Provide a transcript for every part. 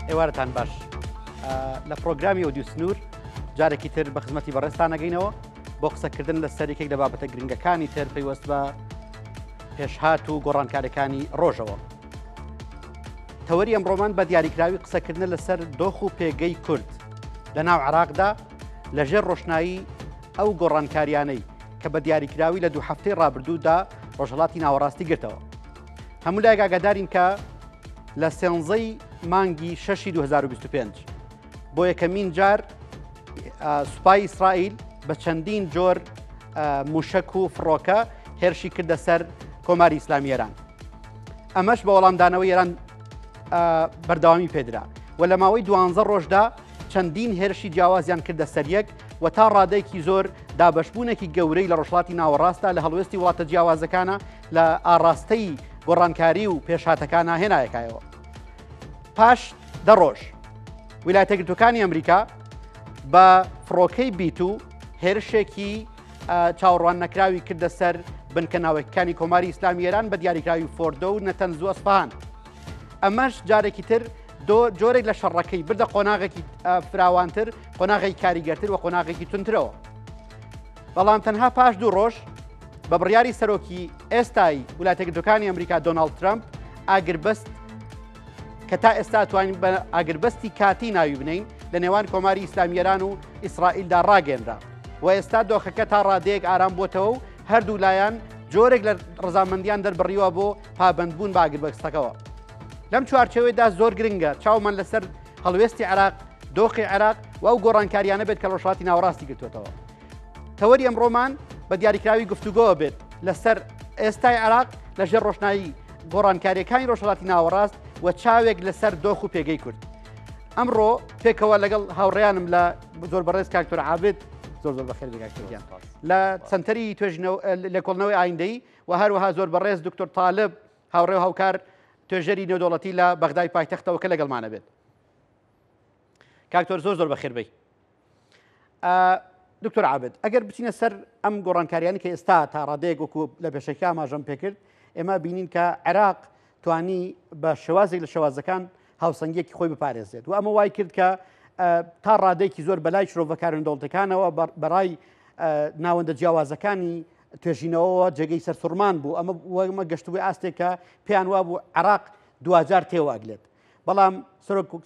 ئێوارتان باش لە پرۆگرامی ئۆدیو سنوور جارێکی تر بە خزمەتی بەڕێستان نەگەینەوە بۆ قسەکردن لە سەرێکێک لە بابەتە گرنگەکانی تر پەیوەست بە پێشهات و گۆڕانکاریەکانی ڕۆژەوە. تەوەری ئەمڕۆمان بە دیاریکراوی قسەکردن لەسەر دۆخ و پێگەی کورد لە ناو عێراقدا لەژێر ڕۆشنایی ئەو گۆڕانکاریانەی کە بە دیاریکراوی لە 2 هەفتەی ڕابردوودا ڕۆژهەڵاتی ناوەڕاستی گرتەوە. هەموو لایەک ئاگادارین کە لە سێنزەی مانگی 6 2025 بۆ یەکەمین جار سوپای ئیسرائیل بە چەندین جۆر موشک و فڕۆکە هێرشی کردە سەر کۆماری ئیسلامی ئێران. ئەمەش بە وەڵامدانەوەی ئێران بەردەوامی پێدرا و لە ماوەی 12 ڕۆژدا چەندین هێرشی جیاوازیان کردە سەر یەک و تا ڕادەیەکی زۆر دابەشبوونێکی گەورەی لە ڕۆژهەڵاتی ناوەڕاستە لە هەڵوێستی وڵاتە جیاوازەکانە لە ئاڕاستەی گۆڕانکاری و پێشهاتەکانە هێنایەکایەوە. پاش 10 ڕۆژ ویلایەتە یەکگرتووەکانی ئەمریکا بە فڕۆکەی بیت و هێرشێکی چاوەڕوان نەکراوی کردە سەر بنکەناوەکانی کۆماری ئیسلامی ئێران بە دیاریکراوی فۆردۆ و نەتەنز و ئەسفەهان. ئەمەش جارێکی تر جۆرێک لە شەڕەکەی بردە قۆناغێکی فراوانتر، قۆناغی کاریگەرتر و قۆناغێکی تونترەوە. بەڵام تەنها پاش 2 ڕۆژ بە بڕیاری سەرۆکی ئێستای ویلایەتە یەکگرتووەکانی ئەمریکا دۆناڵد ترامپ ئاگربەست کە تا ئێستا توانین بە ئاگربەستی کاتی ناوی بنین لە نێوان کۆماری ئیسلامی ئێران و ئیسرائیلدا ڕاگەێنرا و ئێستا دۆخەکە تا ڕادەیەک ئارام بۆتەوە و هەردوو لایەن جۆرێک لە ڕزامەندیان دەربڕیوە بۆ پابەندبوون بە ئاگربەستەکەەوە. لەم چوارچەوەیدا زۆر گرنگە چاومان لەسەر هەڵوێستی عێراق، دۆخی عێراق و ئەو گۆڕانکاریانە بێت کە ڕۆژهەڵاتی ناوەڕاستی گرتوێتەوە. تەوەری ئەمڕۆمان بە دیاریکراوی گفتوگۆوە بێت لەسەر ئێستای عێراق لەژێر ڕۆشنایی گۆڕانکاریەکانی ڕۆژهەڵاتی ناوەڕاست و چاوێک لەسەر دۆخ و پێگەی کورد. ئەمڕۆ پێکەوە لەگەڵ هاوڕێیانم لە زۆر بەڕێز کاکتۆر عابد زۆر بەخێر بێت لە سەنتەری لێکۆڵنەوەی ئایندەی و هەروەها زۆر بەڕێز دکتۆر طالب هاوڕێ و هاوکار توێژەری نێودەوڵەتی لە بەغدای پایتەختەوە کە لەگەڵمانە بێت. کاکتۆر زۆر بەخێر بێی. دکتۆر عابد ئەگەر بچینە سەر ئەم گۆڕانکاریانی کە ئێستا تا ڕادەیەک وەکو لە پێشەکە ئاماژەم پێکرد، ئێمە بینین کە عێراق توانی بە شێوازێک لە شێوازەکان هاوسەنگیەکی خۆی بپارێزێت و ئەمە وای کرد کە تا ڕادەیەکی زۆر بەلای شرۆڤەکارن دەوڵەتەکانەوە بەڕای ناوەندە جیاوازەکانی توێژینەوەەوە جێگەی سەرسوڕمان بوو. ئەمە گەشتووی ئاستێک کە پێیان وا بوو عێراق دوجار تێواگلێت. بەڵام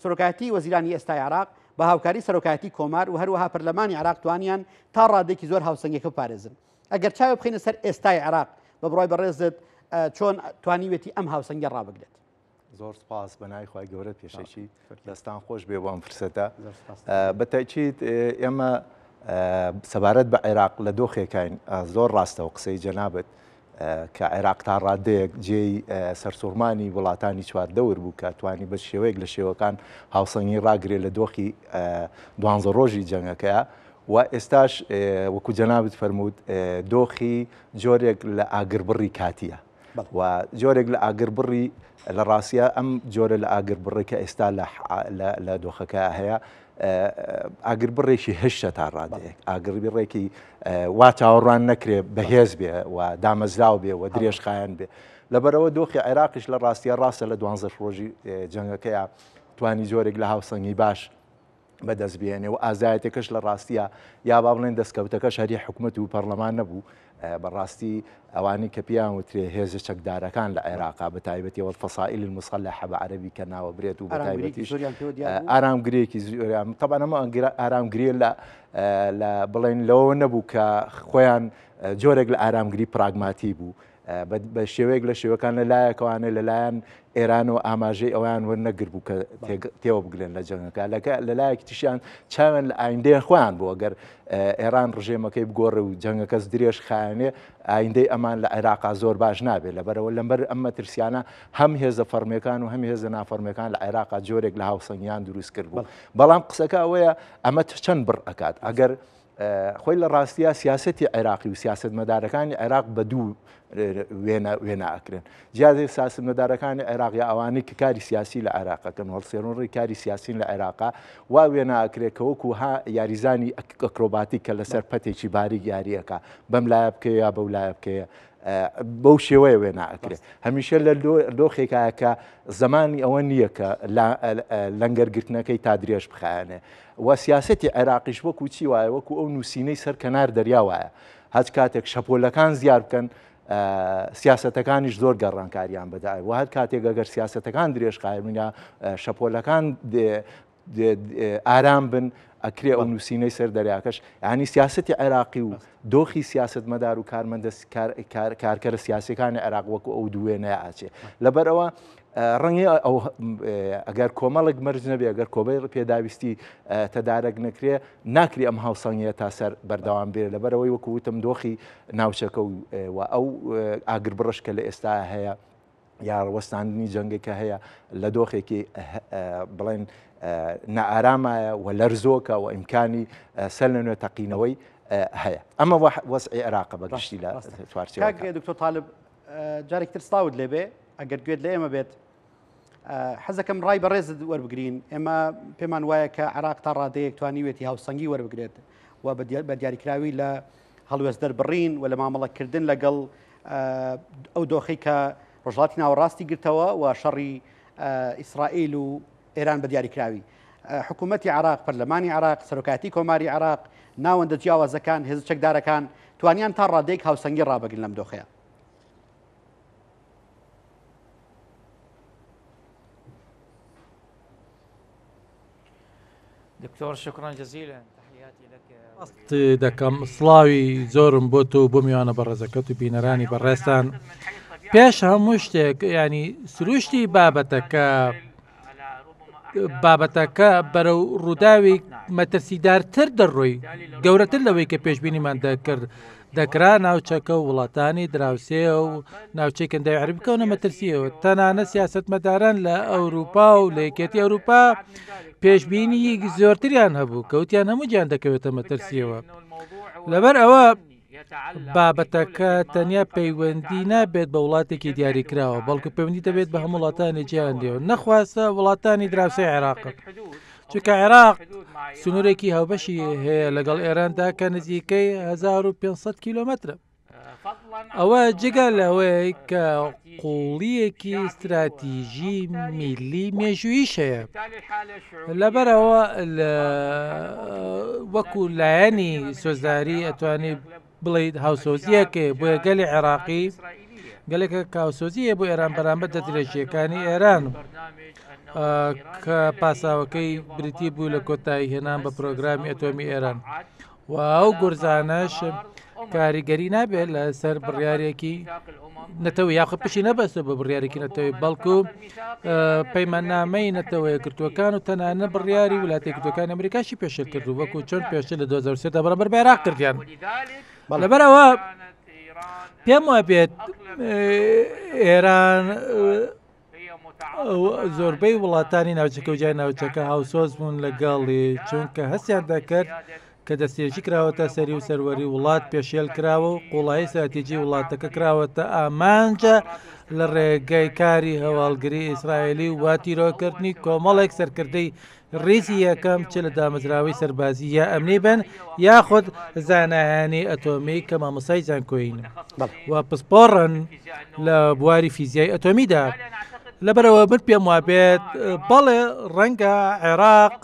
سەرۆکایەتی وەزیرانی ئێستای عێراق بە هاوکاری سەرۆکایەتی کۆمار و هەروەها پەرلەمانی عێراق توانیان تا ڕادێکی زۆر هاوسەنگەکە بپارێزن. ئەگەر چاوە بخینە سەر ئێستای عێراق بە بڕای بەڕێزت چۆن توانیوێتی ئەم هاوسەنگە ڕابگرێت؟ زۆر سپاس بەنای خی گەورە پێشەکی دەستان خۆش بێ بۆ ئەم فرسەتە. بەتەکیید ئێمە سەبارەت بە عێراق لە دۆخێکین زۆر ڕاستەوە قسەی جەنابەت کە عێراق تا ڕادەیەک جێی سەرسوڕمانی وڵاتانی چواردەور بوو کە توانی بە شێوەیەک لە شێوەکان هاوسەنگی ڕاگرێت لە دۆخی 12 ڕۆژی جەنگەکەیە و ئێستاش وەکو جەنابەت فەرموود دۆخی جۆرێک لە ئاگربڕی کاتیە و جۆرێک لە ئاگربڕی لە ڕاستیە ئەم جۆرە لە ئاگربڕی کە ئێستا لە دۆخەکە هەیە ئاگربڕێکی هشتە تا ڕادەیەک ئاگربڕێکی وا چاوەڕوان نەکرێ بەهێز بێ و دامەزراو بێ و درێژخایەن بێ. لەبەرەوە دۆخی عێراقیش لە ڕاستیە ڕاستە لە 12 ڕۆژی جەنگەکەیە توانی جۆرێک لە هاوسەنگی باش بەدەست بێنێ و ئازایەتەکەش لە ڕاستیە یا با بڵێن دەستکەوتەکەش هەری حکوومەت و پەرلەمان نەبوو بەڕاستی ئەوانی کە پیان وترێ هێزە چەکدارەکان لە عێراقا بە تایبەتیەوە فەسائیل المسەلەحە بە عەرەبی کە ناوە برێت و بە تایبەتیش ئارامگرێکی زۆریان طبعاً ئەمە ئارامگرێ لە بڵێن لەوە نەبوو کە خۆیان جۆرێک لە ئارامگری پراگماتی بوو بە شێوەیەک لە شێوەکان لەلایەکەوانە لەلایەن ئێران و ئاماژەی ئەویان وەرنەگر بوو کە تێوە بگرێن لە جەنگەکە لەلایەکی تیشیان چاوێن لە ئایندەی خۆیان بوو ئەگەر ئێران ڕژێمەکەی بگۆڕە و جەنگەکەس درێژ خایەنێ ئایندەی ئەمان لە عێراقا زۆر باش نابێت لەبەرەوە لەمبەر ئەم مەترسیانە هەم هێزە فەرمیەکان و هەم هێزە نافەرمیەکان لە عێراقا جۆرێک لە هاوسەنگیان دروست کرد بوو. بەڵام قسەکە ئەوەیە ئەمە چەند بڕ ئەکات ئەگەر خۆی لە ڕاستیە سیاسەتی عێراقی و سیاست مەدارەکانی عێراق بە دوو وێنە ئەکرێن. جیازی سیاست مەدارەکانی عێراقی ئەوانەی کە کاری سیاسی لە عێراقەکەن هەڵسێنڕی کاری سیاسین لە عێراقا وا وێنە ئەکرێت کە وەکو یاریزانی ئەکرۆباتی کە لەسەر پەتێکی باریک یاریەکە بەم لایە بکەیە یا بەو لایە بکەیە بەو شێوەیە وێنە ئەکرێت هەمیشە لە دۆخێکە کە زمانی ئەوە نییە کە لەنگەرگرتنەکەی تا درێژ بخایەنێ و سیاسەتی عێراقیش وەکو چی وایە وەکو ئەو نووسینەی سەر کەنار دەریا وایە هەچ کاتێک شەپۆلەکان زیار بکەن سیاسەتەکانیش زۆر گەڕانکاریان بەدای و هەر کاتێک ئەگەر سیاسەتەکان درێژ قایمنە شەپۆلەکان ئارام بن ئەکرێ ئەو نووسینەی سەر دەریاکەش ینی سیاسەتی عێراقی و دۆخی سیاست مەدار و کارمەندە کارکەرە سیاسەکانی عێراق وەکو ئەو دوێنەیە ئاچێ لەبەرەوە ڕەنگی ئەو ئەگەر کۆمەڵک مەرج نەبێ ئەگەر کۆبەی پێداویستی تەدارەک نەکرێ ناکری ئەم هاوسەنگیە تا سەر بەردەوام بێت لەبەرەوەی وەکووتم دۆخی ناوچەکە و ئەو ئاگر بڕشکە لە ئێستا هەیە یاڕوەستاندنی جەنگێکە هەیە لە دۆخێکی بڵێن نائارامایە و لەرزۆکە و ئیمکانی سەر لە نوێ تەقینەوەی هەیە ئەمە وەسعی عێراق بەگشتی لە چوارچێوەکە دکتۆر طالب جارێکتر سڵاوت لێبێ ئەگەر گوێت لە ئێمە بێت حەزەکەم ڕای بەڕێزت وەربگرین ئێمە پێمان وایە کە عێراق تا ڕادەیەک توانیوێتی هاوسەنگی وەربگرێت و بە دیاریکراوی لە هەڵوێز دەربڕین و لە مامەڵەکردن لەگەڵ ئەو دۆخی کە ڕۆژهەڵاتی ناوەڕاستی گرتەوە و شەڕی ئیسرائیل و ئێران بە دیاریکراوی حکوومەتی عێراق پەرلەمانی عێراق سەرۆکاتی کۆماری عێراق ناوەندە جیاوازەکان هێز چەکدارەکان توانیان تا ڕادەیەک هاوسەنگی ڕابگرن لەم دۆخەیە دكتور شكرا جزيلا تحياتي لك ئەست دەکەم سڵاوی زۆرم بۆ تۆ بۆ میوانە بەڕێزەکەت و بینەرانی بەڕێستان پێش هەموو شتێک ینی سروشتی بابەتەکە بەرەو ڕووداوی مەترسیدارتر دەڕۆی گەورەتر لەوەی کە پێشبینیمان دەکرد دەکرا ناوچەکە و وڵاتانی دراوسێ و ناوچەی کەندای عەربیکەونە مەترسیەوە تەنانە سیاسەتمەداران لە ئەوروپا و لە یەکێتی ئەوروپا پێشبینی زۆرتریان هەبوو کەوتیان هەموو گیان دەکەوێتە مەترسیەوە لەبەر ئەوە بابەتەکە تەنیا پەیوەندی نابێت بە وڵاتێکی دیاریکراوە بەڵکو پەیوەندی دەبێت بە هەموو وڵاتانی جیهان دێەوە نەخواستە وڵاتانی دراوسێ عێراق چونکە عێراق سنوورێکی هاوبەشی هەیە لەگەڵ ئێراندا کە نزیکەی 1500 کیلۆمەترە ئەوە جگە لەوەی کە قوڵیەکی استراتیژی میلی مێژوویش هەیە لەبەرەوە وەکو لایەنی سۆزداری ئەتوانێت بڵیت هاوسۆزیەکە بۆ گەلی عێراقی گەلێکە کاوسۆزیە بۆ ئێران بەرامبەر دەدرێژیەکانی ئێران کە پاساوەکەی بریتی بوو لە کۆتایی هێنان بە پرۆگرامی ئەتۆمی ئێران و ئەو گورزانەش کاریگەری نابێت لە سەر بڕیارێکی نەتەوەی یاخود پشی نەبەستە بە بڕیارێکی نەتەوەی بەڵکو پەیماننامەی نەتەوەی کردوەکان و تەنانە بڕیاری وڵاتی کردوەکان ئەمریکاشی پێشتر کردو وەکو چۆن پێشتر لە 2023 بەرامبەر بە عێراق کردیان لەبەرەوە پێم وە بێت ئێران زۆربەی وڵاتانی ناوچەکە و جای ناوچەکە هاوسۆز بوون لەگەڵی چونکە هەستیان دەکرد کە دەستێژی کراوەتە سەری و سەروەری وڵات پێشێل کراوە و قوڵایی استراتیژی وڵاتەکە کراوەتە ئامانجە لە ڕێگەی کاری هەواڵگری ئیسرائیلی و تیرۆکردنی کۆمەڵێک سەرکردەی ڕێزی یەکەم چ لە دامەزراوی سەربازی یا ئەمنی بن یاخود زانایانی ئەتۆمی کە مامۆسای زانکۆین و پسپۆڕن لە بواری فیزیای ئەتۆمیدا لەبەرەوە من پێم وابێت بەڵێ ڕەنگە عێراق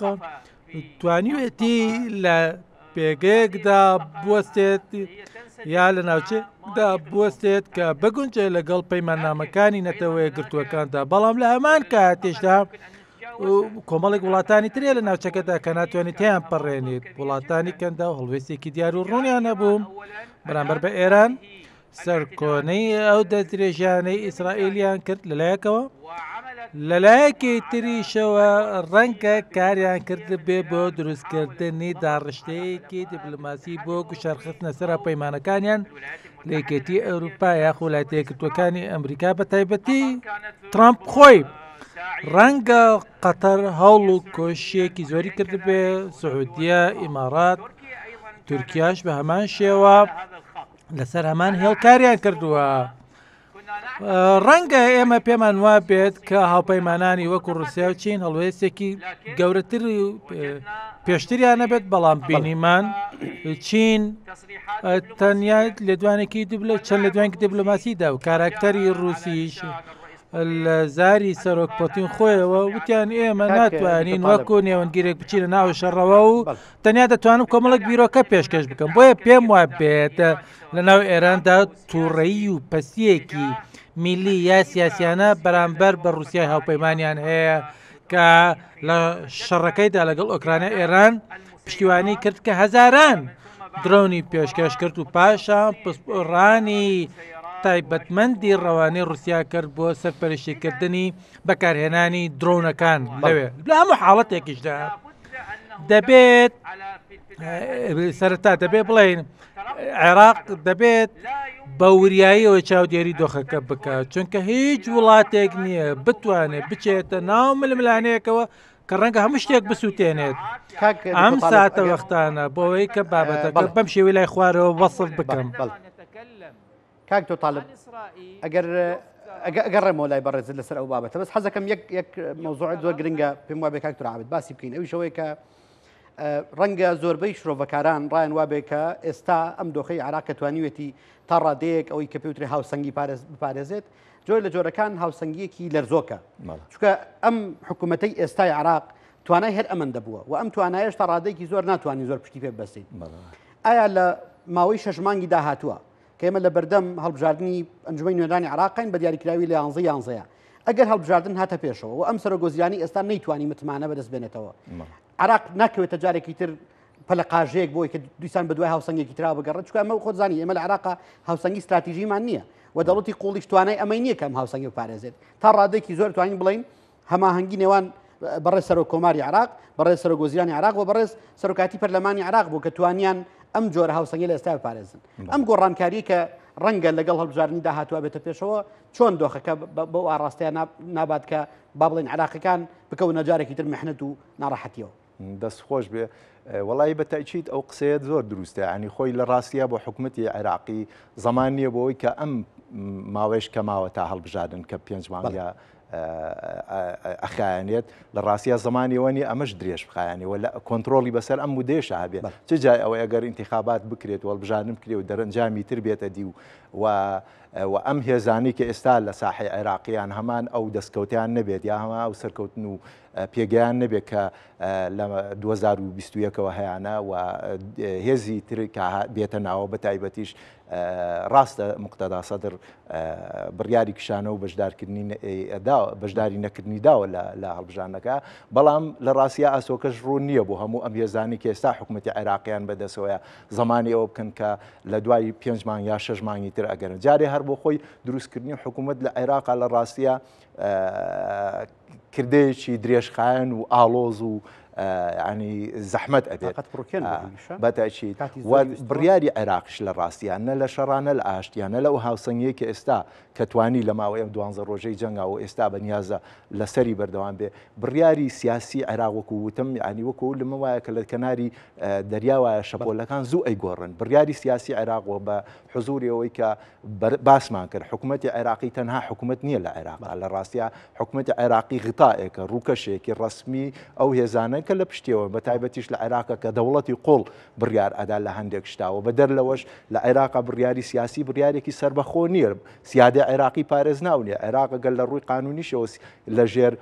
توانیوێتی لە پێگەیەکدا بوەستێت یا لە ناوچەدا بوەستێت کە بگونجێ لەگەڵ پەیماننامەکانی نەتەوەیە گرتووەکاندا بەڵام لە هەمان کاتێشدا کۆمەڵێک وڵاتانی ترێ لە ناوچەکەدا کە ناتوانێت تیان پەڕێنێت وڵاتانی کەندا و هەڵوێستێکی دیار و ڕوونیان نەبوو بەرامبەر بە ئێران سەرکۆنەی ئەو دەستدرێژیانەی ئیسرائیلیان کرد لەلایەکەوە لەلایەکی تریشەوە ڕەنگە کاریان کرد بێ بۆ دروستکردنی داڕشتەیەکی دیپلۆماسی بۆ گوشارخستنە سەر پەیمانەکانیان لە یەکێتی ئەوروپا یاخ وڵاتیەکردوەکانی ئەمریکا بە تایبەتی ترامپ خۆی ڕەنگە قەتەر هەوڵ و کۆشیێکی زۆری کرد بێ سعودیە ئیمارات تورکیاش بە هەمان شێوە لەسەر هەمان هێڵکاریان کردووە ڕەنگە ئێمە پێمان وا بێت کە هاوپەیمانانی وەکو ڕوسیا و چین هەڵوێستێکی گەورەتر پێشتریان نەبێت بەڵام بینیمان چین تەنیا لێدوانێکی چەند لە دوانێکی دیبلۆماسیدا و کاراکتەری رووسیش لە زاری سەرۆک پۆتین خۆیەوە وتیان ئێمە ناتوانین وەکو نێوەنگیرێک بچینە ناو شەڕەوە و تەنیا دەتوانم کۆمەڵک بیرۆکە پێشکەش بکەم بۆیە پێم وای بێتە لە ناو ئێراندا تووڕەیی و پەسیەکی میلی یا سیاسیانە بەرامبەر بە رووسیای هاوپەیمانیان هەیە کە لە شەڕەکەیدا لەگەڵ ئۆکرانیا ئێران پشتیوانی کرد کە هەزاران درۆنی پێشکەش کرد و پاشان پسپۆڕانی تایبەتمەندی ڕەوانەی رووسیا کرد بۆ سەرپەرشتیکردنی بەکارهێنانی درۆنەکان لەوێ لە هەموو حاڵەتێکیشدا دەبێت سەرەتا دەبێت بڵێن عێراق دەبێت بە وریاییەوە چاودێری دۆخەکە بکات چونکە هیچ وڵاتێک نییە بتوانێت بچێتە ناو ململانەیەکەوە کە ڕەنگە هەموو شتێک بسووتێنێت ئەم ساتە وەختانە بۆەوەی کە بابەتەکە بەم شێوەی لای خوارەوە وەسڵ بکەم. کاک تۆ تاالب ئەگەڕێمەوە لای بەڕێز لەسەر ئەو بابەتە بەس حەزەکەم یەک مەوزوعات زۆر گرنگە پێم وابێ کاک تۆعابێت باسی بکەین ئەوی شەوەیە کە ڕەنگە زۆربەی شرۆڤەکاران ڕایان وابێ کە ئێستا ئەم دۆخەی عراق توانیوێتی تا ڕادەیەک ئەوەی کە پێوتری هاوسەنگی بپارێزێت جۆر لە جۆرەکان هاوسەنگیەکی لەرزۆکە چونکە ئەم حکوومەتەی ئێستای عراق توانای هەر ئەمەندە بووە و ئەم توانایش تا ڕادەیەکی زۆر ناتوانانی زۆر پشتی پێ ببەستین. ئایا لە ماوەی 6 مانگی داهاتووە کە ئێمە لە بەردەم هەڵبژاردننی ئەنجومەی نوێنەرانی عراقین بە دیاریکراوی لە 11 ئەگەر هەڵبژاردن هاتە پێشەوە و ئەم سەرۆگۆزیرانی ئێستا نەیتوانی متمانە بەدەست بێنێتەوە عراق ناکەوێتە جارێکی تر پەلە قاژەیەک بۆی کە دویسان بە دوای هاوسەنگێکی ترا بگەڕێت چونکە ئەمە خۆزانی ئێمە لە عراق هاوسەنگی استراتیژیمان نییە و دەوڵەتی قوڵیش توانای ئەمەی نییە کە ئەم هاوسەنگی بپارێزێت تا ڕادێکی زۆر توانین بڵین هەماهەنگی نێوان بەڕێز سەرۆک کۆماری عراق بەڕێز سەرۆگۆزیرانی عراق و بەڕێز سەرۆکاتی پەرلەمانی عراق بوو کە توانیان ئەم جۆرە هاوسەنگی لە ئێستا بپارێزن ئەم گۆڕانکاری کە ڕەنگە لەگەڵ هەڵبژاردننی داهاتوە بێتە پێشەوە چۆن دۆخەکە بەو ئاڕاستەیە نابات کە با بڵێن عراقیەکان بکەونە جارێکی تر میحنەت و ناڕەحەتیەوە. دەستخۆش بێ وڵی بەتەچیت ئەو قسەیەت زۆر دروستە ینی خۆی لە ڕاستیە بۆ حکوومەتی عێراقی زەمان نییە بۆەوەی کە ئەم ماوەش کەماوە تا هەڵبژاردن کە 5 مانگە ئەخایانێت لە ڕاستیە زمانیەوەنی ئەمەش درێژ بخایانی و لە کۆنتترۆلی بەسەر ئەم بودێشە هەبێت چ جای ئەوە ئەگەر ئینتیخابات بکرێت وەڵبژاردن بکرێت و دەرەنجامی تر بێتە دی و ئەم هێزانی کە ئێستا لە ساحی عێراقییان هەمان ئەو دەستکەوتیان نەبێت یا هەما ئەو سەرکەوتن و پێگەیان نەبێت کە لە 2021ەوە هەیەە و هێزی تر بێتە ناوە بە تایبەتیش ڕاستە مقتەدا سەدر بڕیاری کشانە و بەشداری نەکردنی داوە لە هەڵبژانەکە بەڵام لە ڕاستە ئاسۆکەش ڕوون نییە بۆ هەموو ئەم هێزانی کە ئێستا حکوومەتی عێراقییان بەدەسەوەیە زمانی ئەوە بکەن کە لە دوای 5 مانگ یا 6 مانگی تر ئەگەرن جارێ هەر بۆ خۆی دروستکردنی حکوومەت لە عێراق لە ڕاستیە کردەیەکی درێژخایەن و ئاڵۆز و ینی زەحمەت ئەبێت بەتەچیت بڕیاری عێراقش لە ڕاستیان نە لە شەڕانە لە ئاشتیانە لەو هاوسەنگەیە کە ئێستا کە توانی لە ماوەی ئەم 12 ڕۆژەی جەنگا و ئێستا بەنیازە لەسەری بەردەوام بێ بڕیاری سیاسی عێراق وەکو وتم ینی وەکو لەمە وایە کە لە کەناری دەریاوایە شەپۆلەکان زوو ئەیگۆڕن بڕیاری سیاسی عێراقەوە بە حزوریەوەی کە باسمان کرد حکوومەتی عێراقی تەنها حکوومەت نییە لە عێراق لە ڕاستیە حکوومەتی عێراقی غتاءێکە ڕووکەشێکی ڕسمی ئەو هێزانە کە لە پشتیەوە بە تایبەتیش لە عێراقە کە دەوڵەتی قوڵ بڕیار ئەدا لە هەندێک شتاوە بە دەر لەوەش لە عێراقا بڕیاری سیاسی بڕیارێکی سربەخۆ نییە سیادە عێراقی پارێز ناونێ عێراقە گەل لە ڕووی قانونیشەوە لە ژێر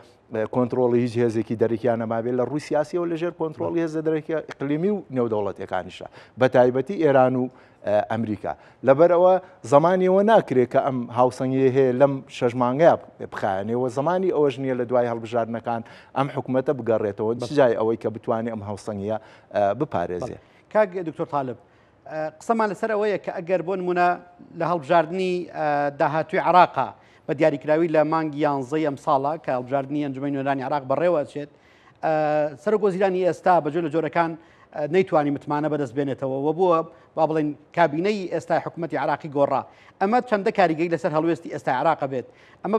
کۆنتترۆڵی هیچ هێزێکی دەرەکیان نەمابێت لە ڕووی سیاسیەوە لە ژێر کۆنتترۆڵی هێزە دەرەکی ئیقلیمی و نێودەوڵەتەکانیشە بە تایبەتی ئێران و ئەمریکا لەبەرەوە زمانیەوە ناکرێت کە ئەم هاوسەنگی هەیە لەم 6 مانگەیە بخایەنەوە زمانی ئەوەش نییە لە دوای هەڵبژاردنەکان ئەم حکوومەتە بگەڕێتەوە جای ئەوەی کە بتوانێت ئەم هاوسەنگیە بپارێزێ. کاک دکتۆر تاالب قسەمان لەسەر ئەوەیە کە ئەگەر بۆ نمونە لە هەڵبژاردننی داهاتووی عراقا بە دیاریکراوی لە مانگی 11 ئەم ساڵە کە هەڵبژاردننی ئەنجومەی نوێنەرانی عراق بەڕێوە چێت سەرۆکۆزیرانی ئێستا بەجێ لە جۆرەکان نەیتوانی متمانە بەدەست بێنێتەوە و بووە با بڵێن کابینەی ئێستا حکوومەتی عراقی گۆڕا ئەمە چەندە کاریگەی لەسەر هەڵوێستی ئێستا عراقە بێت ئەمە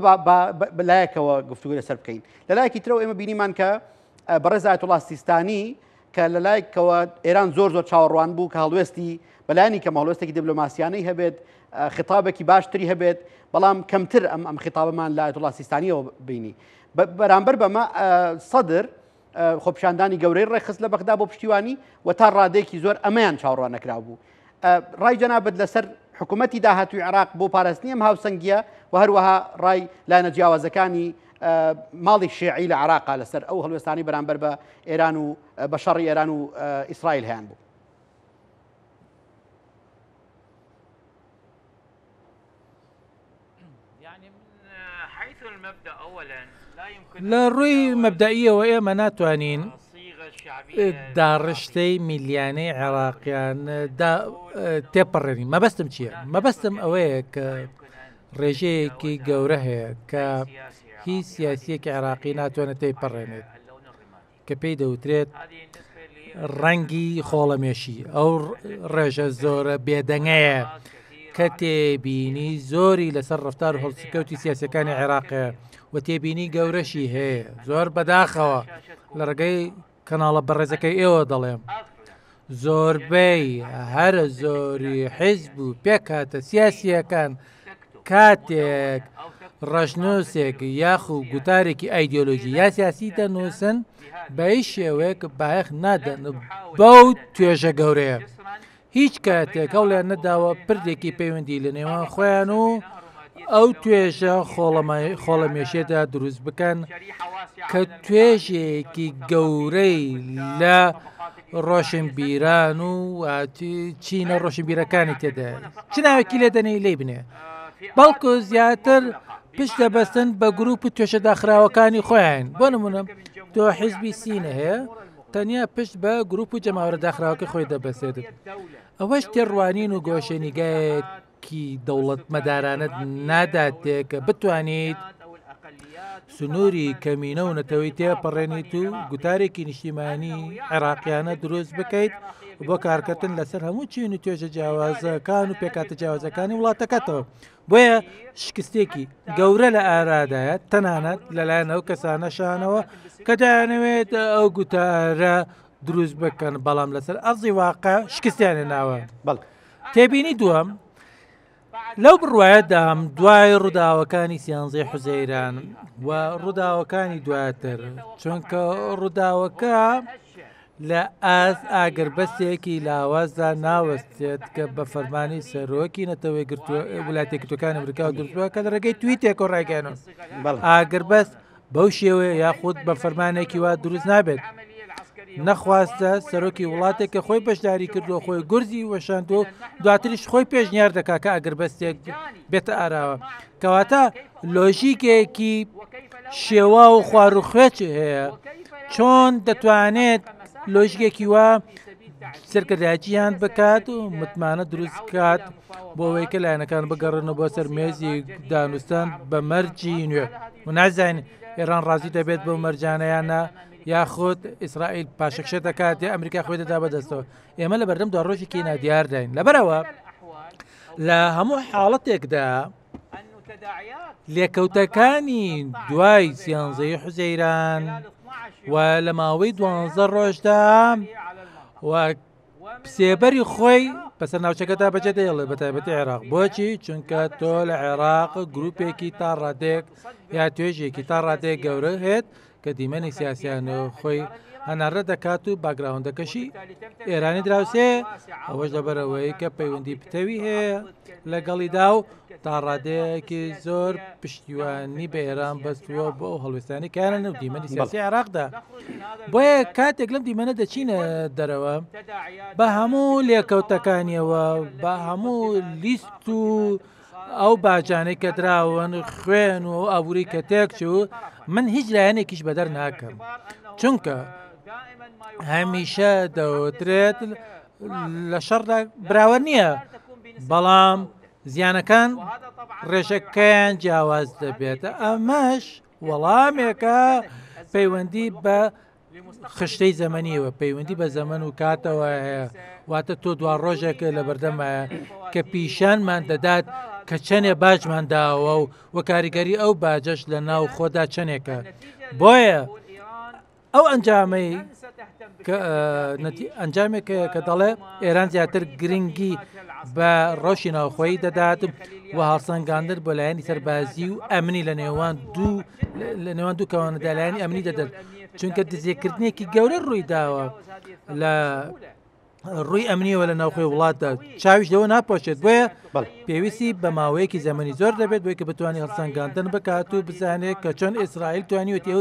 بەلایەکەوە گفتوگۆ لەسەر بکەین لەلایەکی ترەوە ئێمە بینیمان کە بەڕێز ئایەتوڵا سیستانی کە لەلایەکەوە ئێران زۆر چاوەڕوان بوو کە هەڵوێستی بەلایانی کە هەڵوێستێکی دیبلۆماسیانەی هەبێت خطابێکی باشتری هەبێت بەڵام کەمتر ئەم خطابەمان لە ئایەتوڵا سیستانیەوە بینی بەرامبەر بەمە سەدر خۆپیشاندانی گەورەی ڕێخست لە بەغدا بۆ پشتیوانی و تا ڕادێکی زۆر ئەمەیان چاوەڕوان نەکرا بوو ڕای جەنابەت لەسەر حکوومەتی داهاتوی عێراق بۆ پاراستنی ئەم هاوسەنگیە و هەروەها ڕای لا نەجیاوازەکانی ماڵی شیعی لە عێراقا لەسەر ئەو هەڵوێستانی بەرامبەر بە ئێران و بە شەڕی ئێران و ئیسرائیل هەیان بوو. لە ڕووی مەبدەئیەوە ئێمە ناتوانین داڕشتەی میلیانەی عێراقیان تێپەڕێنین. مەبەستم چییە؟ مەبەستم ئەوەیە کە ڕێژەیەکی گەورە هەیە کە هیچ سیاسیەکی عێراقی ناتوانێت تێپەڕێنێت کە پێی دەوترێت ڕەنگی خۆڵەمێشی. ئەو ڕێژە زۆرە بێدەنگەیە کە تێبینی زۆری لەسەر ڕفتار هەڵسوکەوتی سیاسەکانی عێراقە و تێبینی گەورەشی هەیە زۆر بەداخەوە لە ڕێگەی کەناڵە بەڕێزەکەی ئێوە دەڵێم زۆربەی هەرە زۆری حیزب و پێکاتە سیاسیەکان کاتێک ڕەشنووسێک یاخو گوتارێکی ئایدۆلۆژی یا سیاسی دەنووسن بە هیچ شێوەیەک بایەخ نادەن بەو توێژە گەورەیە. هیچ کاتێک هەوڵیان نەداوە پردێکی پەیوەندی لە نێوان خۆیان و ئەو توێژە خۆڵەمێشێدا دروست بکەن کە توێژێکی گەورەی لە ڕۆشنبیران و چینە ڕۆشنبیرەکانی تێدا چ ناوێکی لێ دەنەی لێ بنێ بەڵکو زیاتر پشت دەبەستن بە گروپ و توێشە داخراوەکانی خۆیان. بۆ نمونە تۆ حیزبی سینە هەیە تەنیا پشت بە گروپ و جەماوەرە داخراوەکە خۆی دەبەسێت. ئەوەش تێڕوانین و گۆشەنیگایەکی دەوڵەت مەدارانت ناداتێک کە بتوانیت سنووری کەمینە و نەتەوەی تێپەڕێنیت و گوتارێکی نیشتیمانی عێراقیانە دروست بکەیت بۆ کارکردن لەسەر هەموو چین و توێژە جیاوازەکان و پێکاتە جیاوازەکانی وڵاتەکەتەوە. بۆیە شکستێکی گەورە لە ئارادایە تەنانەت لەلایەن ئەو کەسانەشانەوە کە دەیانەوێت ئەو گوتارە دروست بکەن بەڵام لەسەر ئەرزی واقع شکستیانە ناوە. تێبینی دووەم لەو بڕواایەتدام دوای ڕووداوەکانی سیانزەی حوزەیران و ڕووداوەکانی دواتر چونکە ڕووداوەکە لە ئاگربەستێکی لاوازدا ناوەستێت کە بە فەرمانی سەرۆکی نەتەوەی وڵاتی یەکگرتووەکانی ئەمریکا دروستبووە کە لە ڕێگەی تویتێک و ڕایگەێنن ئاگربەست بەو شێوەیە یاخود بە فەرمانێکی وا دروست نابێت نەخواستە سەرۆکی وڵاتێک کە خۆی بەشداری کردو خۆی گورزی وەشاندۆ دواتریش خۆی پێشنیار دەکا کە ئەگربەستێک بێتە ئاراوە کەواتە لۆژیکێکی شێوا و خواروخوێچ هەیە چۆن دەتوانێت لۆژیکێکی وا سەرکرداجییان بکات و متمانە دروست کات بۆ ئەوەی کە لایەنەکان بگەڕنەوە بۆ سەر مێزی دانوستان بە مەرجی نوێ و نازانین ئێران ڕازی دەبێت بۆ مەرجانەیانە یاخود ئیسرائیل پاشەکشە دەکات یا ئەمریکا خۆی دەدا بەدەستەوە. ئێمە لە بەردەم دو ڕۆژێکی نادیارداین لەبەرەوە لە هەموو حاڵەتێکدا لێکەوتەکانی دوای سیانزەی حوزەیران و لە ماوەی 12 ڕۆژدا و سێبەری خۆی بەسەر ناوچەکەدا بەجێ دەیڵێ بە تایبەتی عێراق. بۆچی؟ چونکە تۆ لە عێراق گروپێکی تا ڕادێک یا توێژێکی تا ڕادێک گەورە هێت کە دیمەنی سیاسیان خۆی هەنارە دەکات و باگراوندەکەشی ئێرانی دراوسێ ئەوەش لەبەرەوەی کە پەیوەندی پتەوی هەیە لەگەڵیدا و تا ڕادەیەکی زۆر پشتیوانی بە ئێران بەستووە بۆ هەڵوێستانی کارە نەو دیمەنی سیاسی عێراقدا. بۆیە کاتێک لەم دیمەنە دەچینە دەرەوە بە هەموو لێکەوتەکانیەوە بە هەموو لیست و ئەو باجانەی کە دراون خوێن و ئابووری کە تێکچوو من هیچ لایەنێکیش بەدەر ناکەم چونکە هەمیشە دەوترێت لە شەڕدا براوە نییە بەڵام زیانەکان ڕێژەکەیان جیاواز دەبێت. ئەمەش وەڵامێکە پەیوەندی بە خشتەی زەمەنیەوە پەیوەندی بە زەمن و کاتەوە هەیە واتە تۆ دوا ڕۆژێکە لە بەردەمایە کە پیشانمان دەدات کە چەندێ باجمان داوە و کاریگەری ئەو باجەش لە ناو خۆدا چەندێکە. بۆیە ئەو ئەنجامێک کە دەڵێ ئێران زیاتر گرنگی بە ڕۆژی ناوخۆیی دەدات و هەڵسەنگاندن بۆ لایەنی سەربازی و ئەمنی لە نێوان دوو کەوانەدا لایەنی ئەمنی دەدەن چونکە دزێکردنێکی گەورە ڕووی داوە لە ڕووی ئەمنیەوە لە ناوخۆی وڵاتدا چاویش لەوە ناپۆشێت بۆیە پێویستی بە ماوەیەکی زەمەنی زۆر دەبێت بۆی کە بتوانانی هەڵسەنگاندن بکات و بزانێت کە چۆن ئیسرائیل توانیوەتی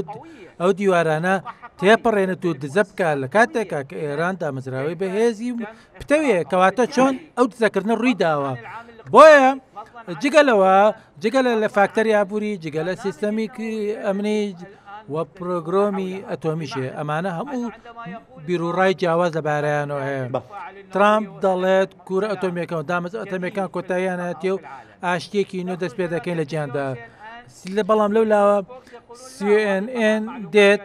ئەو دیوارانە تێپەڕێنێت و دزە بکات لە کاتێکا کە ئێران دامەزراوی بەهێزی پتەوێ کەواتە چۆن ئەو دزەکردنە ڕووی داوە بۆیە جگەلە لە فاکتەری ئابووری جگە لە سیستەمی ئەمنی وە پرۆگرۆمی ئەتۆمیشێ ئەمانە هەموو بیرروڕای جیاواز لە بارەیانەوە هەیە ترامپ دەڵێت کوورە ئەتۆمیەکەەوە دامەز ئەتەمیەکان کۆتاییانەتێ و ئاشتێکی نو دەست پێ دەکەین لە جیاندا لە بەڵام لەو لاوە CNN دێت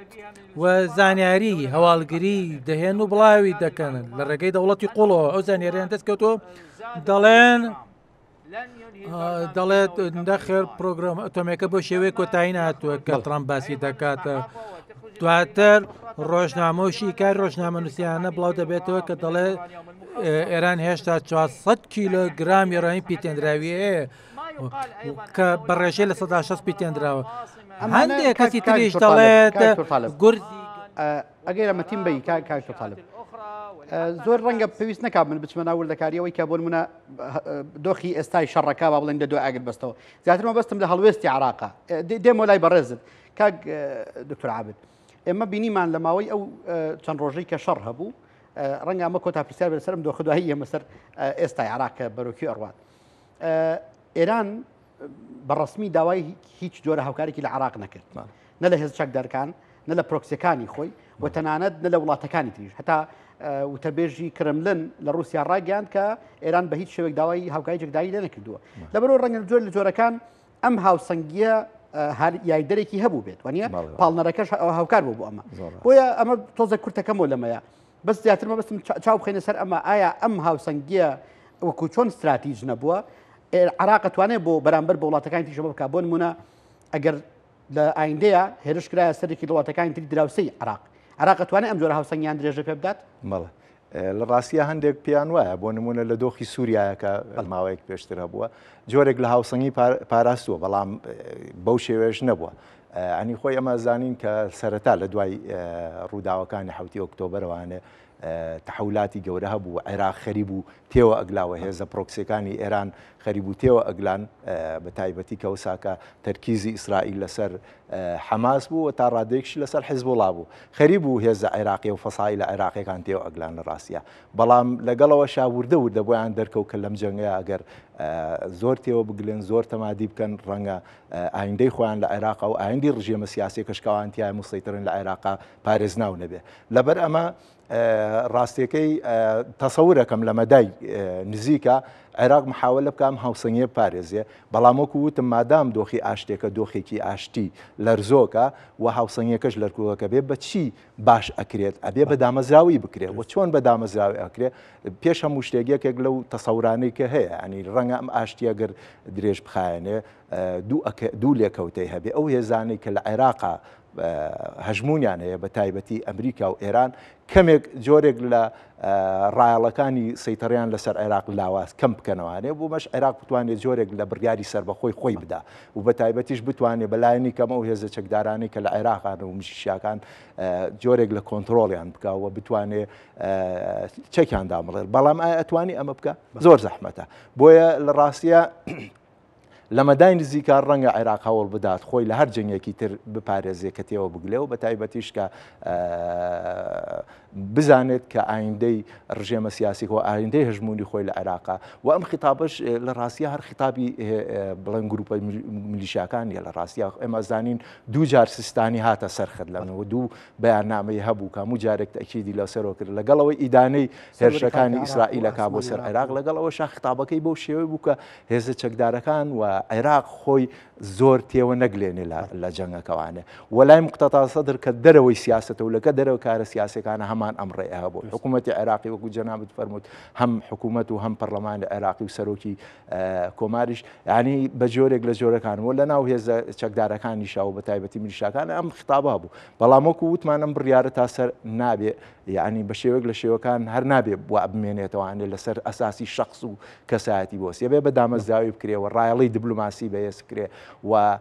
و زانیاری هەواڵگری دەهێن و بڵاوی دەکەن لە ڕێگەی دەوڵەتی قوڵەوە ئەو زانیاریان دەستکەوتەوە دەڵێت نەخێر پرۆگرام ئەتۆمیەکە بۆ شێوەیە کۆتایی نهاتووە کە ترامپ باسی دەکاتە دواتر ڕۆژنامۆشی کار ڕۆژنامە نووسیانە بڵاو دەبێتەوە کە دەڵێ ئێران هێشتا 400 کیلۆگرام یۆرانی پیتێنراوی هەیە کە بەڕێژەی لە 160 پیتێنراوە هەندێک کەسی تریش دەڵێت گورزی ئەگەر ئەمەتیم بی کاکتۆ طالب زۆر ڕەنگە پێویست نەکات من بچمە ناوردەکاریەوەی کە بۆ منە دۆخی ئێستای شەڕەکە با بڵێن دە دو ئاگت بەستەوە زیاترمە بەستم لە هەڵوێستی عراقا دێمە لای بەڕێزت کاک دکتۆر عابد ئێمە بینیمان لە ماوەی ئەو چەند ڕۆژەی کە شەڕ هەبوو ڕەنگە ئەمە کۆتا پرسیار بەسەرم دۆخدوایی ئێمە سەر ئێستای عراقە بەرۆکی ئەڕوات ئێران بەڕسمی داوای هیچ جۆرە هاوکارێکی لە عراق نەکرد نە لە هێز چەکدارەکان نە لە پرۆکسیەکانی خۆی و تەنانەت نە لە وڵاتەکانی تریش هەتا وتەبێژی کرملن لە رووسیا ڕاگەیاند کە ئێران بە هیچ شێوەیەک داوای هاوکاری جەکداری لێ نەکردووە لەبەرەوە ڕەنگە جۆر لە جۆرەکان ئەم هاوسەنگیە یاکدەرێکی هەبوو بێت وانە پاڵنەرەکەش هاوکار بوو بۆ ئەمە بۆیە ئەمە تۆزە کورتەکەمەوە لەمەیە بەس زیاترمە بەستم چاو بخێنە سەر ئەمە ئایا ئەم هاوسەنگیە وەکو چۆن استراتیژ نەبووە عراق توانێت بۆ بەرامبەر بە وڵاتەکانی تریش بکە بۆ نمونە ئەگەر لە ئایندەیە هێرش کرایە سەرێکی وڵاتەکانی تری دراوسەی عراق توانێت ئەم جۆرە هاوسەنگیان درێژە پێ بدات بەڵێ لە ڕاستیە هەندێک پیان وایە بۆ نمونە لە دۆخی سووریایەکە ماوەیەک پێشتر هەبووە جۆرێک لە هاوسەنگی پاراستووە بەڵام بەو شێوێش نەبووە ئەنی خۆی ئەمە زانین کە سەرەتا لە دوای ڕووداوەکانی 7 ئۆکتۆبەرەوانێ تحولاتی گەورە هەبوو عێراق خەریب و تێوە ئەگلاوە هێزە پرۆکسیەکانی ئێران خەریب و تێوە ئەگلان بە تایبەتی کەوساکە تەرکیزی ئیسرائیل لەسەر حەماس بوو و تا ڕادێکش لەسەر حیزبوڵا بوو خەریب و هێزە عێراقی و فەسایل لە عێراقیەکان تێوە ئەگلان لە ڕاستیە بەڵام لەگەڵەوە شاوردە وردە بۆیان دەرکەوت کە لەم جەنگەیە ئەگەر زۆر تێوە بگلێن زۆر تەمادی بکەن ڕەنگە ئایندەی خۆیان لە عێراق و ئایندی ڕژێمە سیاسی کەشکاوانتیای مسەیترن لە عێراقا پارێز ناو نەبێ لەبەر ئەمە ڕاستیەکەی تەسەورەکەم لە مەدای نزیکە عێراق محاولە بکەم هاوسەنگیە پارێزیە بەڵام وەکو وتم مادام دۆخی ئاشتێکە دۆخێکی ئاشتی لەرزۆکە و هاوسەنگیەکەش لەرکوەکە بێ بە چی باش ئەکرێت ئەبێ بە دامەزراوی بکرێت و چۆن بە دامەزراوی ئەکرێت پێش هەموو شتێکێک لەو تەسەورانەی کە هەیە ئەنی ڕەنگە ئەم ئاشتیەگەر درێژ بخایەنێ دوو لێکەوتەی هەبێ ئەو هێزانەی کە لە عێراقا هەژمونیان هەیە بە تایبەتی ئەمریکا و ئێران کەمێک جۆرێک لە ڕایەڵەکانی سەیتەڕیان لەسەر عێراق لاواز کەم بکەنەوانێ بۆ مەش عێراق بتوانێت جۆرێک لە بڕیاری سەربەخۆی خۆی بدا و بە تایبەتیش بتوانێت بەلایەنی کەمە و هێزە چەکدارانی کە لە عێراقان و مشیشاکان جۆرێک لە کۆنتترۆڵیان بکەوە بتوانێت چەکیان دامڕێت بەڵام ئەتوانی ئەمە بکە زۆر زەحمەتە بۆیە لە ڕاستیە لە مەدای نزیکار ڕەنگە عێراق هەوڵ بدات خۆی لە هەر جنگێکی تر بپارێزێ کە تێوە بگلێ و بە تایبەتیش کە بزانێت کە ئایندەی ڕژێمە سیاسی و ئایندەی هەژمونی خۆی لە عێراقا و ئەم خیتابش لە ڕاستیە هەر خیتابی بڵێن گروپە میلیشیاکانیە لە ڕاستیە ئێمە زانین دوو جار سیستانی هاتە سەرخت لەنەوە دوو بەیاننامەی هەبوو کە هەموو جارێک تەکیدی لەسەرەوە کرد لەگەڵەوەی ئیدانەی هێرشەکانی ئیسرائیلەکە بۆ سەر عێراق لەگەڵەوە خیتابەکەی بەو شێوەی بوو کە هێزە چەکدارەکان و عێراق خۆی زۆر تێوە نەگلێنێ لە جەنگەکەوانێ وەلای مقتەدا سەدر کە دەرەوەی سیاسەتە و لەکە دەرەوە کارە سیاسەکانە هەمان ئەمڕێ هەبوو حکوومەتی عێراقی وەکو جەنابەت فەرمووت هەم حکوومەت و هەم پەرلەمانی عێراقی و سەرۆکی کۆماریش یعنی بە جۆرێک لە جۆرەکانەوە لە ناو هێزە چەکدارەکانیشا و بە تایبەتی میلیشیاکان ئەم خیتابە بوو بەڵام وەکو وتمان ئەم بڕیارە تا سەر نابێ یعنی بە شێوەیەک لە شێوەکان هەر نابێ بووە بمێنێتەوەوانێ لەسەر ئەساسی شخص و کەسایەتی بۆسیە بێ بە دامەزراوی بکرێەوە ڕایەڵی دیبلوماسی بەهێزکرێ و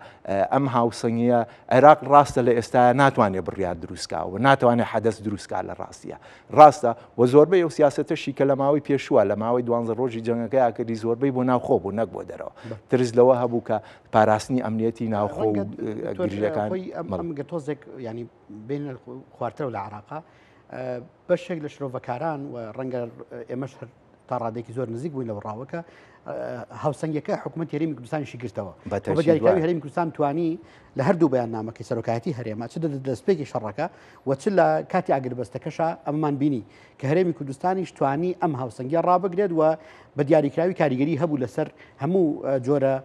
ئەم هاوسەنگیە عێراق ڕاستە لە ئێستا ناتوانێت بڕیار دروستکە و ناتوانێت حەدەث دروستکە لە ڕاستیە ڕاستە و زۆربەی ئەو سیاسەتەشی کە لە ماوەی پێشووە لە ماوەی 12 ڕۆژی جەنگەکە یاکردی زۆربەی بۆ ناوخۆ بوو نەک بۆ دەرەوە ترس لەوە هەبوو کە پاراستنی ئەمنیەتی ناوخۆ و گریلەکان تۆزێک ینی بین خواردتەوە لە عێراقا بەشێک لە شرۆڤەکاران و ڕەنگە ئێمەش تا ڕادێکی زۆر نزیک بووین لەو ڕاوەکە هاوسەنگەکە حکوومەت هەرێمی کوردستانیشی گرتەوە بە دیاریکراوی هەرێمی کوردستان توانی لە هەردوو بەیاننامەکەی سەرۆکایەتی هەرێمە چ دەستپێکی شەڕەکە و چ لە کاتی ئاگربەستەکەشە ئەممان بینی کە هەرێمی کوردستانیش توانی ئەم هاوسەنگیە ڕابگرێت و بە دیاریکراوی کاریگەری هەبوو لەسەر هەموو جۆرە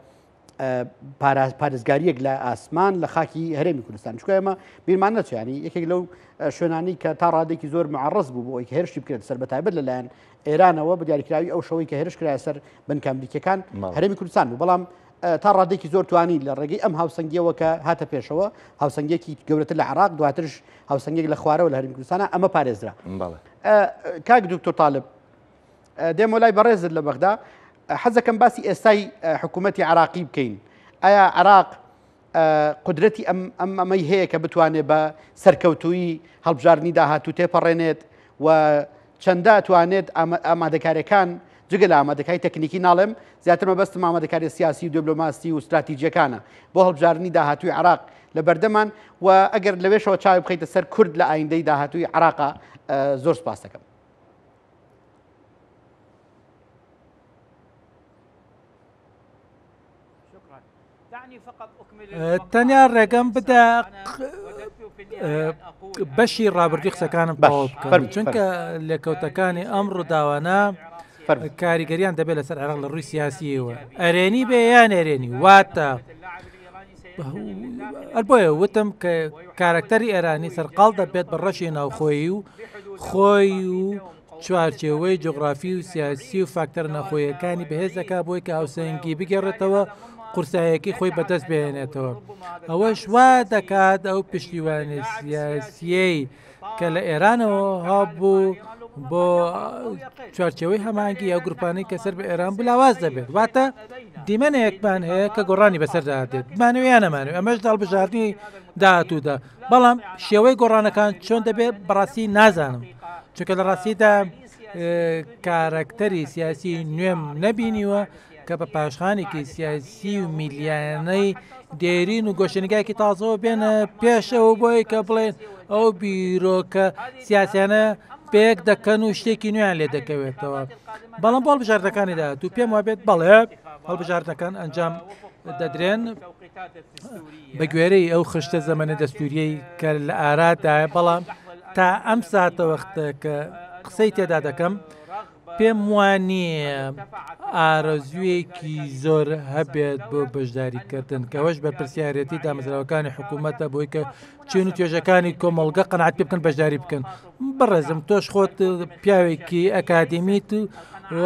پارێزگاریەک لە ئاسمان لە خاکی هەرێمی کوردستان چکە ئێمە بیرمان نەچیانی یەکێک لەو شوێنانی کە تا ڕادێکی زۆر معڕز بوو بۆ ئەوی کە هێرشی بکرێت سەر بەتایبەت لەلایەن ئێرانەوە بە دیاریکراوی ئەو شەوەی کە هێرش کرایە سەر بنکە ئەمریکیەکان هەرێمی کوردستان بوو بەڵام تا ڕادێکی زۆر توانی لە ڕێگەی ئەم هاوسەنگیەوە کە هاتە پێشەوە هاوسەنگێکی گەورەتر لە عێراق دواترش هاوسەنگێک لە خوارەوە لە هەرێمی کوردستانە ئەمە پارێزرا کاک دکتۆر طالب دێمە لای بەڕێزت لە بەغدا حەزەکەم باسی ئێستای حکوومەتی عێراقی بکەین ئایا عێراق قدرەتی ئەمەی هەیە کە بتوانێت بە سەرکەوتووی هەڵبژاردننی داهاتوو تێپەڕێنێت و چەندە توانێت ئامادەکاریەکان جگە لە ئامادەکاری تەکنیکی ناڵێم زیاتر مەبەستم ئامادەکاری سیاسی و دیبلۆماسی و استراتیجیەکانە بۆ هەڵبژاردننی داهاتووی عێراق لە بەردەمان و ئەگەر لەوێشەوە چاوی بخەیتە سەر کورد لە ئایندەی داهاتووی عێراقا زۆر سپاس دەکەم. تەنیا ڕێگەم بدە بەشی ڕابردوی قسەکانم تەواو بکەم چونکە لێکەوتەکانی ئەم ڕووداوانە کاریگەریان دەبێت لەسەر عێراق لە ڕووی سیاسیەوە ئەرێنی بێ یان ئەرێنی واتە بۆیە وتم کە کارکتەری ئێرانی سەرقاڵ دەبێت بە ڕەشی ناوخۆیی و خۆی و چوارچێوەی جغرافی و سیاسی و فاکتەر نەخۆیەکانی بەهێزەکە بۆی کە هاوسەنگی بگەڕێتەوە قورسایەکی خۆی بەدەست بێنێتەوە ئەوەش وا دەکات ئەو پشتیوانی سیاسیەی کە لە ئێرانەوە هەبوو بۆ چوارچەوەی هەمانگی ئەو گروپانەی کە سەر بە ئێران بلاواز دەبێت واتە دیمەنەیەکمان هەیە کە گۆڕانی بەسەردادێت بمانەوەیان نەمانێت ئەمەش داڵبژاردننی داهاتوودا بەڵام شێوەی گۆڕانەکان چۆن دەبێت بەڕاستی نازانم چونکە لە ڕاستیدا کارکتەری سیاسی نوێم نەبینیوە کە بە پاشخانێکی سیاسی و میلیانەی دێرین و گۆشتنیگایکی تازەوە بێنە پێشەوە بۆی کە بڵێن ئەو بیرۆکە سیاسیانە پێک دەکەن و شتێکی نوێیان لێ دەکەوێتەوە بەڵام بۆ هەڵبژاردنەکانی داهاتوو پێم وابێت بەڵێ هەڵبژاردنەکان ئەنجام دەدرێن بە گوێرەی ئەو خشتە زەمەنە دەستوریەی کە لە ئارادایە بەڵام تا ئەم ساتە وەختە کە قسەی تێدا دەکەم پێم وانییە ئارەزوویەکی زۆر هەبێت بۆ بەشداریکردن کەەوەش بەرپرسیارەتی دامەزراوەکانی حکوومەتە بۆی کە چین و توێژەکانی کۆمەڵگە قەنعات پێ بکەن بەشداری بکەن بەڕێزم تۆش خۆت پیاوێکی ئەکادمیت و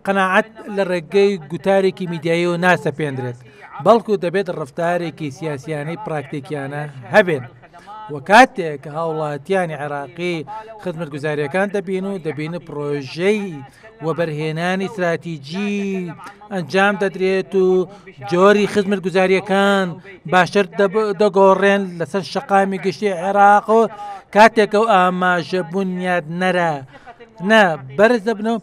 قەناعەت لە ڕێگەی گوتارێکی میدیایی و ناسە پێندرێت بەڵکو دەبێت ڕفتارێکی سیاسیانەی پراکتیکیانە هەبێن و کاتێک هاوڵاتیانی عێراقی خزمەت گوزاریەکان دەبین و دەبینە پرۆژەی وەبەرهێنانی استراتیجی ئەنجام دەدرێت و جۆری خزمەت گوزاریەکان باشتر دەگۆڕێن لەسەر شەقامی گشتی عێراق و کاتێک ئەو ئاماژە بنیاد نەرە نە بەرز دەبنەوە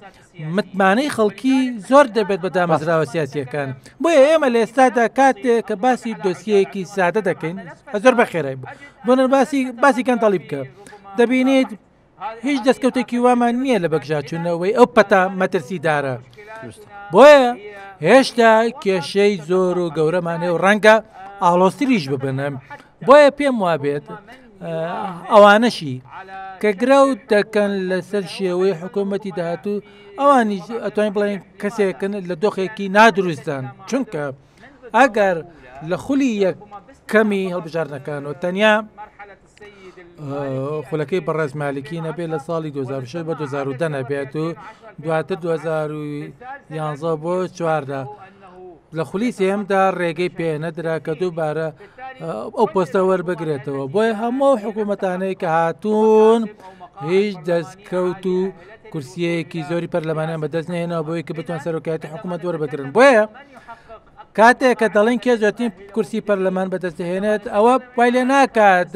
متمانەی خەڵکی زۆر دەبێت بە دامەزراوە سیاسیەکان بۆیە ئێمە لە ئێستادا کاتێک کە باسی دۆسیەکی سادە دەکەین زۆر بەخێرای بۆنە باسی کەندەڵی بکە دەبینیت هیچ دەستکەوتێکی وامان نییە لە بەگژاچوونەوەی ئەو پەتا مەترسیدارە بۆیە هێشتا کێشەی زۆر و گەورەمانێ و ڕەنگە ئاڵۆستریش ببنم بۆیە پێم وابێت ئەوانەشی کە گرەوت دەکەن لەسەر شێوەی حکوومەتی داهاتوو ئەوانی ئەتوانین بڵێن کەسێکن لە دۆخێکی نادروستان چونکە ئەگەر لە خولی یەکەمی هەڵبژاردنەکان و تەنیا خولەکەی بەڕێز مالیکی نەبێت لە ساڵی 2006 بە 2010 نەبێت و دواتر 2011 بۆ 4دا لە خولی سێمدا ڕێگەی پێ نەدرا کە دووبارە ئەو پۆستە وەربگرێتەوە بۆیە هەموو حکوومەتانەی کە هاتوون هیچ دەستکەوت و کورسیەیەکی زۆری پەرلەمانیان بەدەست نێنەوە بۆی کە بتوان سەرۆکایەتی حکوومەت وەربگرن بۆیە کاتێک کە دەڵێن کێ زۆرترین کورسی پەرلەمان بەدەستهێنێت ئەوە وای لێ ناکات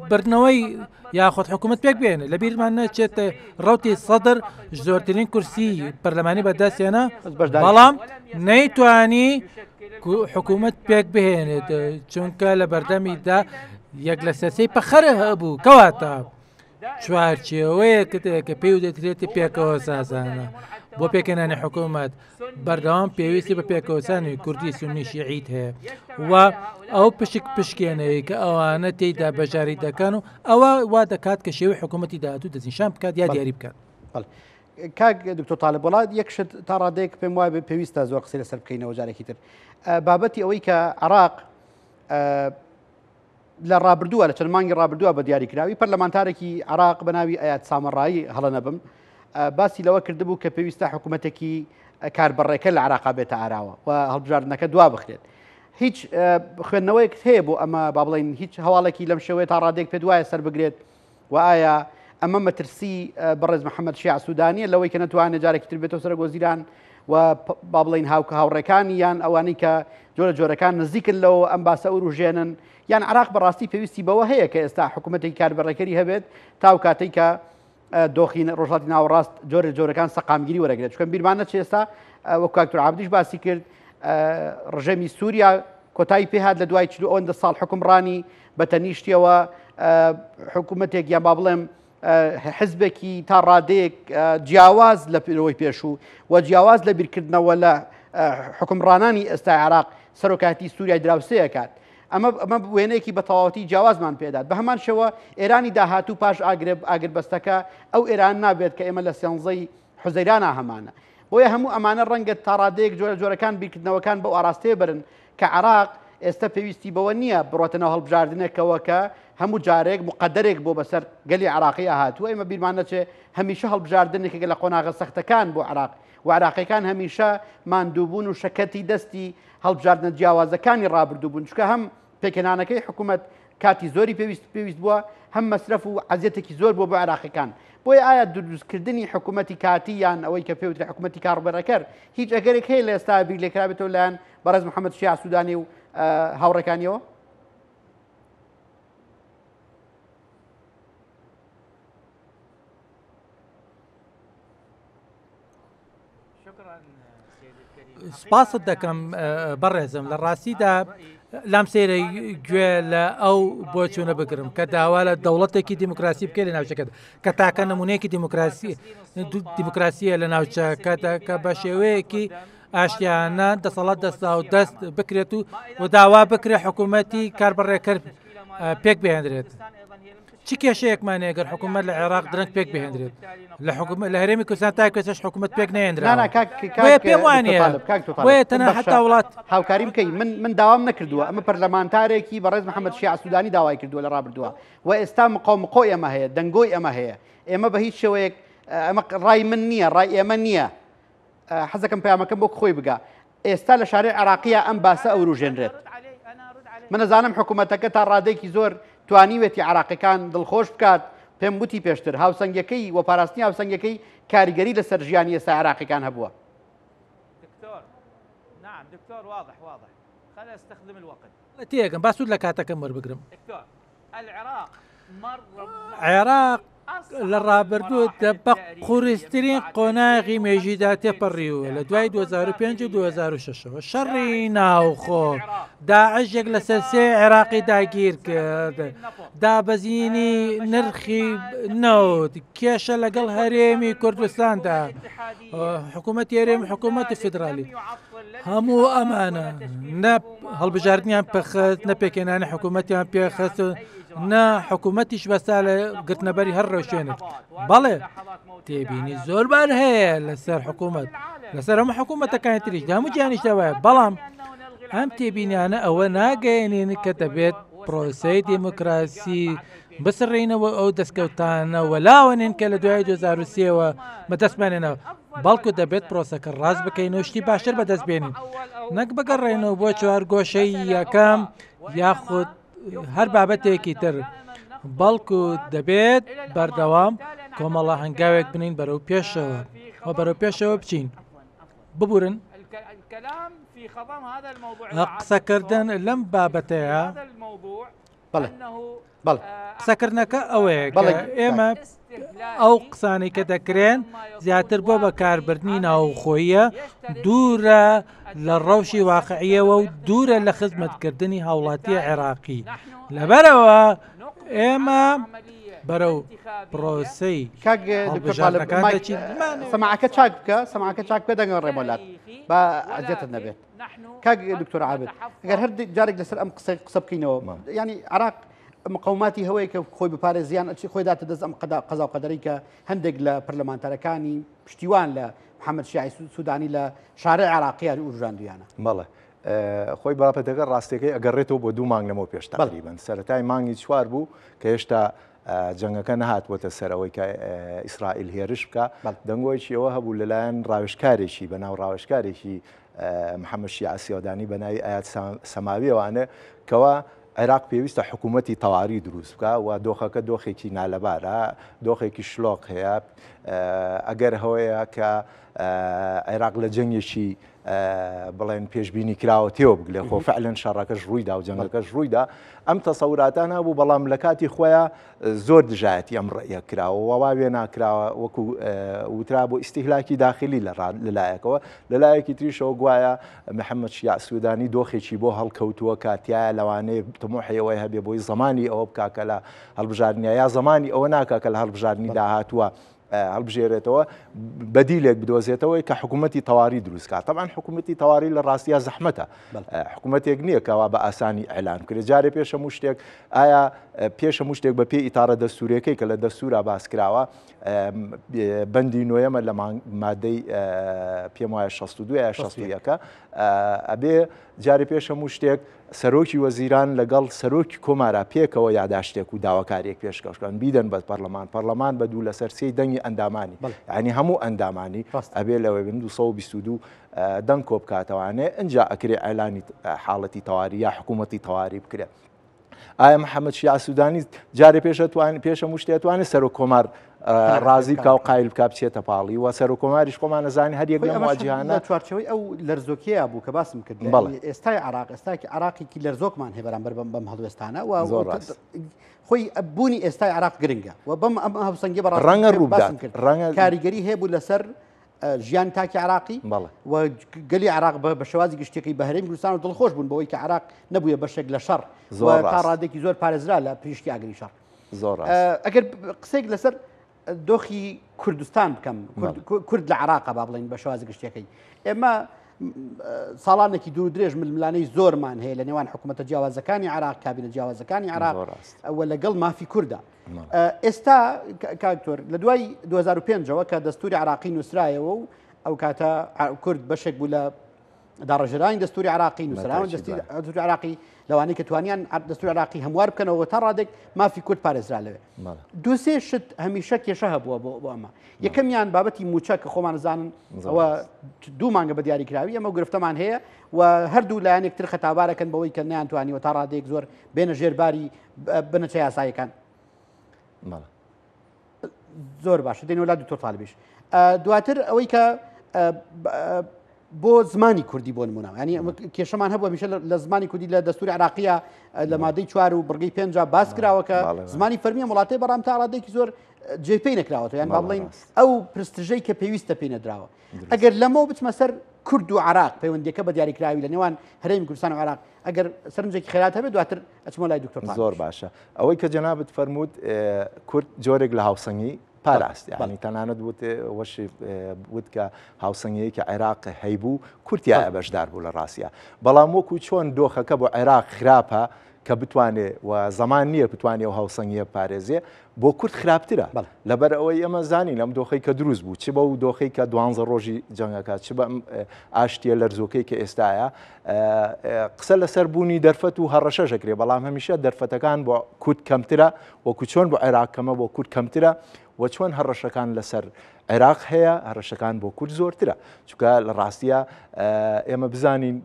بردنەوەی یاخود حکوومەت پێک بێنێت لە بیرمان نەچێت ڕوتی سەدر زۆرترین کورسی پەرلەمانی بەدەستێنە بەڵام نەیتوانی حکوومەت پێک بهێنێت چونکە لە بەردەمیدا یەک لە سەرسەی پەخەرە هەبوو کەواتە چوارچێوەیە کە پێی و دەترێتی پێکەوە سازانە بۆ پێکەنانی حکوومەت بەردەوام پێویستی بە پێکەوەسانی کوردی سونی شیعیت هەیە و ئەو پشکێنەوەی کە ئەوانە تێیدا بەژاری دەکەن و ئەوە وا دەکات کە شێوەی حکوومەتی داهاتوو دەستنیشان بکات یا دیاری بکات. کاک دکتۆر طالب وڵات یەکشت تا ڕادێک پێم وایە پێویستە زۆر قسەی لەسەر بکەینەوە جارێکی تر بابەتی ئەوەی کە عێراق لە ڕابردووە لە چەند مانگی ڕابردووە بە دیاریکراوی پەرلەمانتارێکی عێراق بە ناوی ئەیاد سامەڕایی هەڵە نەبم باسی لەوە کردبوو کە پێویستە حکوومەتێکی کاربڕێکە لە عێراقا بێتە ئاراوە و هەڵبژاردنەکە دوا بخرێت هیچ خوێندنەوەیەک هەیە بۆ ئەمە با بڵێن هیچ هەواڵێکی لەم شێوەیە تا ڕادێک پێ دوایە سەر بگرێت و ئایا ئەمە مەترسی بەڕێز محەممەد شیع سوودانیە لەوەی کە نەتوانێت جارێکی تر بێتەوە سەرۆک وەزیران و با بڵین هاوڕێکانی یان ئەوانەی کە جۆرە جۆرەکان نزیکن لەوە ئەم باسە و ڕژێنن یان عێراق بەڕاستی پێویستی بەوە هەیە کە ئێستا حکوومەتێکی کاربڕێکەری هەبێت تاو کاتێک کە دۆخی ڕۆژهەڵاتی ناوەڕاست جۆرە جۆرەکان سەقامگیری وەرەگرێت چکەم بیرمان نەچێ ئێستا وەکو کاکتۆر عەبدیش باسی کرد ڕژێمی سووریا کۆتایی پێهات لە دوای 40 ساڵ حکومڕانی بەتەنیشتیەوە حکوومەتێک یان با بڵێم حزبێکی تا ڕادەیەک جیاواز لە پێرەوەی پێشوو و جیاواز لە بیرکردنەوە لە حکومڕانانی ئێستا عێراق سەرۆکاتی سووریای دراوسەیە کات ئەمە وێنەیەکی بە تەواوەتی جیاوازمان پێدات بە هەمان شێوە ئێرانی داهاتوو پاش ئاگربەستەکە ئەو ئێران نابێت کە ئێمە لە سێنزەی حوزەیرانە هەمانە بۆیە هەموو ئەمانە ڕەنگە تا ڕادەیەک جۆرە جۆرەکان بیرکردنەوەکان بەو ئاراستەیە برن کە عێراق ئێستا پێویستی بەوە نییە بڕۆتەنەوە هەڵبژاردنێکەوە کە هەموو جارێک مقدرێک بۆ بەسەر گەلی عێراقی هاتووە ئێمە بیرمان نەچێ هەمیشە هەڵبژاردنێکێک لە قۆناغە سەختەکان بۆ عێراق و عێراقیەکان هەمیشە ماندووبوون و شەکەتی دەستی هەڵبژاردنە جیاوازەکانی ڕابردوو بوون چکە هەم پێکەنانەکەی حکوومەت کاتی زۆری پێویست بووە هەم مەسرەف و عەزیەتێکی زۆر بۆ عێراقیەکان بۆیە ئایا دروستکردنی حکوومەتی کاتی یان ئەوەی کە پێوترێ حکوومەتی کاربڕێکەر هیچ ئەگەرێک هەیە لە ئێستا بیر لێکرابێتەوە لایەن بەڕێز محەممەد شیع سوودانی و هاوڕێکانیەوە سپاست دەکەم بەڕێزم لە ڕاستیدا لام سێرە گوێ لە ئەو بۆ چوونە بگرم کە داوا لە دەوڵەتێکی دیموکراسی بکە لە ناوچەکەت کە تاکە نمونەیەکی دیموکراسیە لە ناوچەکەدا کە بە شێوەیەکی ئاشتیانە دەسەڵات دەستا و دەست بکرێت و داوا بکرێت حکوومەتی کاربڕێکەر پێک بهێنرێت چی کێشەیەکمانەیە گەر حکوومەت لە عێراق درەنگ پێک بهێنرێت لە هەرێمی کوردستان تا کەسش حکوومەت پێک نهێنرا پێم وانە بۆیە تەنها حتا وڵات هاوکاری بکەی من داوام نەکردووە ئەمە پەرلەمانتارێکی بەڕێز محەممەد شیع سوودانی داوای کردووە لە ڕابردووە و ئێستا مقۆی ئەمە هەیە دەنگۆی ئەمە هەیە ئێمە بە هیچ شێوەیەک ئەمە ڕای من نییە ڕای ئێمە نییە حەزەکەم پەیامەکەم بۆ خۆی بگا ئێستا لە شارەی عێراقیە ئەم باسە ئەوروژێنرێت من نەزانم حکوومەتەکە تا ڕادێکی زۆر توانیوێتی عێراقیەکان دڵخۆش بکات پێم وتی پێشتر هاوسەنگەکەی و پاراستنی هاوسەنگەکەی کاریگەری لەسەر ژیانی ئێستا عێراقیەکان هەبووە تێگەم باسوود لە کاتەکەم وەربگرم عێراق لە ڕابردوو بە قورستترین قۆناغی مێژیدا تێپەڕیوە لە دوای 2005 و 2006ەوە شەڕی ناوخۆ داعشێک لەسەر سێ عێراقی داگیر کرد دابەزینی نرخی نەوت کێشە لەگەڵ هەرێمی کوردستاندا حکوومەتی هەرێمی حکوومەتی فیدرالی هەموو ئەمانە نە هەڵبژاردنیان پەخست نە پێکێنانی حکوومەتیان پێخست نە حکوومەتیش بەستا لە گرتنەبەری هەر ڕۆژێنێت بەڵێ تێبینی زۆربار هەیە لەسەر حکوومەت لەسەر ئەمە حکوومەتەکانی تریش هەموو جیانیشتەوەیە بەڵام ئەم تێبینیانە ئەوە ناگەێنین کە دەبێت پرۆسەی دیموکراسی بسڕینەوە ئەو دەستکەوتانە وەلاوەنین کە لە دوای 2023ەوە بەدەستمانێنەوە بەڵکو دەبێت پرۆسەکە ڕاست بکەین و شتی باشتر بەدەست بێنین نەک بگەڕێنەوە بۆ چوارگۆشەی یەکەم یاخود هەر بابەتێکی تر بەڵکو دەبێت بەردەوام کۆمەڵە هەنگاوێک بنین بەرەو پێشەوە و بەرەو پێشەوە بچین ببورن قسەکردن لەم بابەتەیە قسەکردنەکە ئەوەیە ئێمە ئەو قسانی کە دەکرێن زیاتر بۆ بەکاربردنی ناوخۆیە دوورە لە ڕەوشی واقعیەوە و دوورە لە خزمەتکردنی هاوڵاتیە عێراقی لەبەرەوە ئێمە بەرەو پرۆسەی سەماعەکە چاک بکە سەماعەکە چاک بکە دەگەڕێ وڵات با ئەجێتت نەبێت کاک دکتۆر عابد ئەگەر هەر جارێک لەسەر ئەم قسە بکەینەوە ینی عراق مقاوماتی هەوەیە کە خۆی بپارێزیان ئەچی خۆی داتە دەست ئەم قەزا و قەدەری کە هەندێک لە پەرلەمانتەرەکانی پشتیوان لە محەممەد شیعی سوودانی لە شارع عراقیان ئوژاندویانە بەڵێ خۆی بەڵاپەتەکە ڕاستەکەی ئەگەڕێتەوە بۆ 2 مانگ لەمەوە پێش تقریباً سەرەتای مانگی 4 بوو کە هێشتا جەنگەکە نەهاتوەتە سەرەوەی کە ئیسرائیل هێرش بکە دەنگۆیەکی ئەوە هەبوو لەلایەن ڕاوێژکارێکی بەناو ڕاوێژکارێکی محەممەد شیعی سیۆدانی بەناوی ئايات سەماویەوانە کەوا عێراق پێویستە حکوومەتی تەواوی دروست بکە و دۆخەکە دۆخێکی نالەبارە دۆخێکی شلۆق هەیە ئەگەر هەوەیە کە عێراق لە جەنگێکی بڵێن پێشببینی کراوە تێوە بگلێ خۆ فعلەن شەڕەکەش ڕوویدا و جەنگەکەش ڕوویدا ئەم تەسەوراتان هەبوو بەڵام لە کاتی خۆیان زۆر دژایەتی ئەم ڕێیە کراوە وەوا وێ ناکراوە وەکو وترا بۆ ئیستیهلاکی داخلی لەلایەکەوە لەلایەکی تریشەوە گوایە محەممەد شیعی سوودانی دۆخێکی بۆ هەڵکەوتووە کاتیایە لەوانەیە تمۆحەوەی هەبێ بۆی زمانی ئەوە بکاکە لە هەڵبژاردنیا یا زمانی ئەوە ناکاکە لە هەڵبژاردننی داهاتووە هەڵبژێرێتەوە بەدیلێک بدۆزێتەوەی کە حکوومەتی تەواری دروستکات طبعاً حکوومەتی تەواری لە ڕاستیە زەحمەتە حکوومەتێک نییە کەوا بە ئاسانی ئەلان کرێ جارێ پێشە هەموو شتێک ئایا پێشە هەموو شتێک بە پێی ئیتارە دەستوریەکەی کە لە دەستورا باسکراوە بەندی نوێیەمە لە مادەی پێم وایە 62 یا 61 ئەبێ جارێ پێش هەموو شتێک سەرۆکی وەزیران لەگەڵ سەرۆکی کۆمارە پێکەوە یاداشتێک و داواکاریەک پێشکەشکان بیدەن بە پەرلەمان بە دوو لە سەرسی دەنگی ئەندامانی ینی هەموو ئەندامانی ئەبێ لەوەی بن 222 دەنگ کۆ بکاتەوانێ ئەنجا ئەکرێ ئەلانی حاڵەتی تەواری یا حکوومەتی تەواری بکرێت ئایا محەممەد شیعی سوودانی جارێ پێشە هەموو شتێتوانێت سەر و کۆمار ڕازی بکە و قایل بکە بچێتە پاڵی و سەر و کۆماریش خۆمان نەزانی هەر یەک لەم واجیهانە چوارچەوەی ئەو لەرزۆکیە بوو کە باسم کرد ئێستای عراق ئێستاکی عراقێکی لەرزۆکمان هەیە بەرامبەر بەم هەڵوێستانە و خۆی بوونی ئێستای عراق گرنگە و بەم ئەم هەوسەنگی بە ڕەنگە ڕووبدات کاریگەری هەیە بوو لەسەر ژیان تاکی عراقی و گەلی عراق بە شێوازی گشتێکی بە هەرێمی کوردستان و دڵخۆش بوون بەوەی کە عراق نەبووە بەشێک لە شەڕ تا ڕادێکی زۆر پارێزرا لە پێشتی ئاگری شەڕ ئەگەر قسێک لەسەر دۆخی کوردستان بکەم کورد لە عراقا با بڵین بە شێوازی گشتەکەی ئێمە ساڵانێکی دوور درێژ ململانەی زۆرمان هەیە لە نێوان حکوومەتە جیاوازەکانی عراق کابینە جیاوازەکانی عراق ئەوە لەگەڵ مافی کووردا ئێستا کاکتۆر لە دوای 2005ەوە کە دەستوری عراقی نووسرایەوە و ئەو کاتە کورد بەشێک بوو لە داڕژێرانی دەستوری عراقی نووسراوە دەستوری عراقی لەوانەیە کە توانیان دەستوری عراقی هەموار بکەنەوە تا ڕادێک مافی کورد پارێزرا لەوێ دووسێ شت هەمیشە کێشە هەبووە بۆ ئەمە یەکەمیان بابەتی موچە کە خۆمان نزانن ئەوە 2 مانگە بە دیاریکراوی ئەمە گرفتەمان هەیە و هەردوو لایەن یەکتر خەتابارەکەن بەوەی کە نەیانتوانیوە تا ڕادێک زۆر بێنە ژێرباری بنەچە یاسایەکان زۆر باشە دێنەوە لا دکتۆر طالبیش دواتر ئەوەی کە بۆ زمانی کوردی بۆ نمونە ینی کێشەمان هەبووە میشە لە زمانی کوردی لە دەستوری عراقیە لە مادەی 4 و بڕگەی 5 باس کراوە کە زمانی فەرمیە وڵاتی بەڕام تا ڕادێکی زۆر جێپەی نەکراوەتەوە یان با بڵین ئەو پرستژەی کە پێویستە پێی نەدراوە ئەگەر لەمەوە بچمە سەر کورد و عراق پەیوەندیەکە بە دیاریکراوی لە نێوان هەرێمی کوردستان و عراق ئەگەر سەرنجێکی خێرات هەبێت دواتر ئەچمە لای دکتۆر زۆر باشە ئەوەی کە جەنابەت فەرمووت کورد جۆرێک لە هاوسەنگی پاراست ینی تەنانەت وەشی وت کە هاوسەنگەیەکی عێراق هەیبوو کورتایە بەشدار بوو لە ڕاستیە بەڵام وەکو چۆن دۆخەکە بۆ عێراق خراپە کە بتوانێت و زەمان نییە بتوانێت و هاوسەنگیە پارێزیە بۆ کورد خراپترە لەبەر ئەوەی ئەمە زانی لەم دۆخەی کە دروست بوو چ بە و دۆخەی کە 12 ڕۆژی جەنگەکە چ بە ئاشتیە لەرزۆکەی کە ئێستاە قسە لەسەر بوونی دەرفەت و هەڕەشەژەکرێ بەڵام هەمیشە دەرفەتەکان بۆ کورد کەمترە وەکو چۆن بۆ عێراق کەمە بۆ کورد کەمترە و چۆن هەڕەشەکان لەسەر عێراق هەیە هەڕەشەکان بۆ کورد زۆرترە چونکە لە ڕاستیە ئێمە بزانین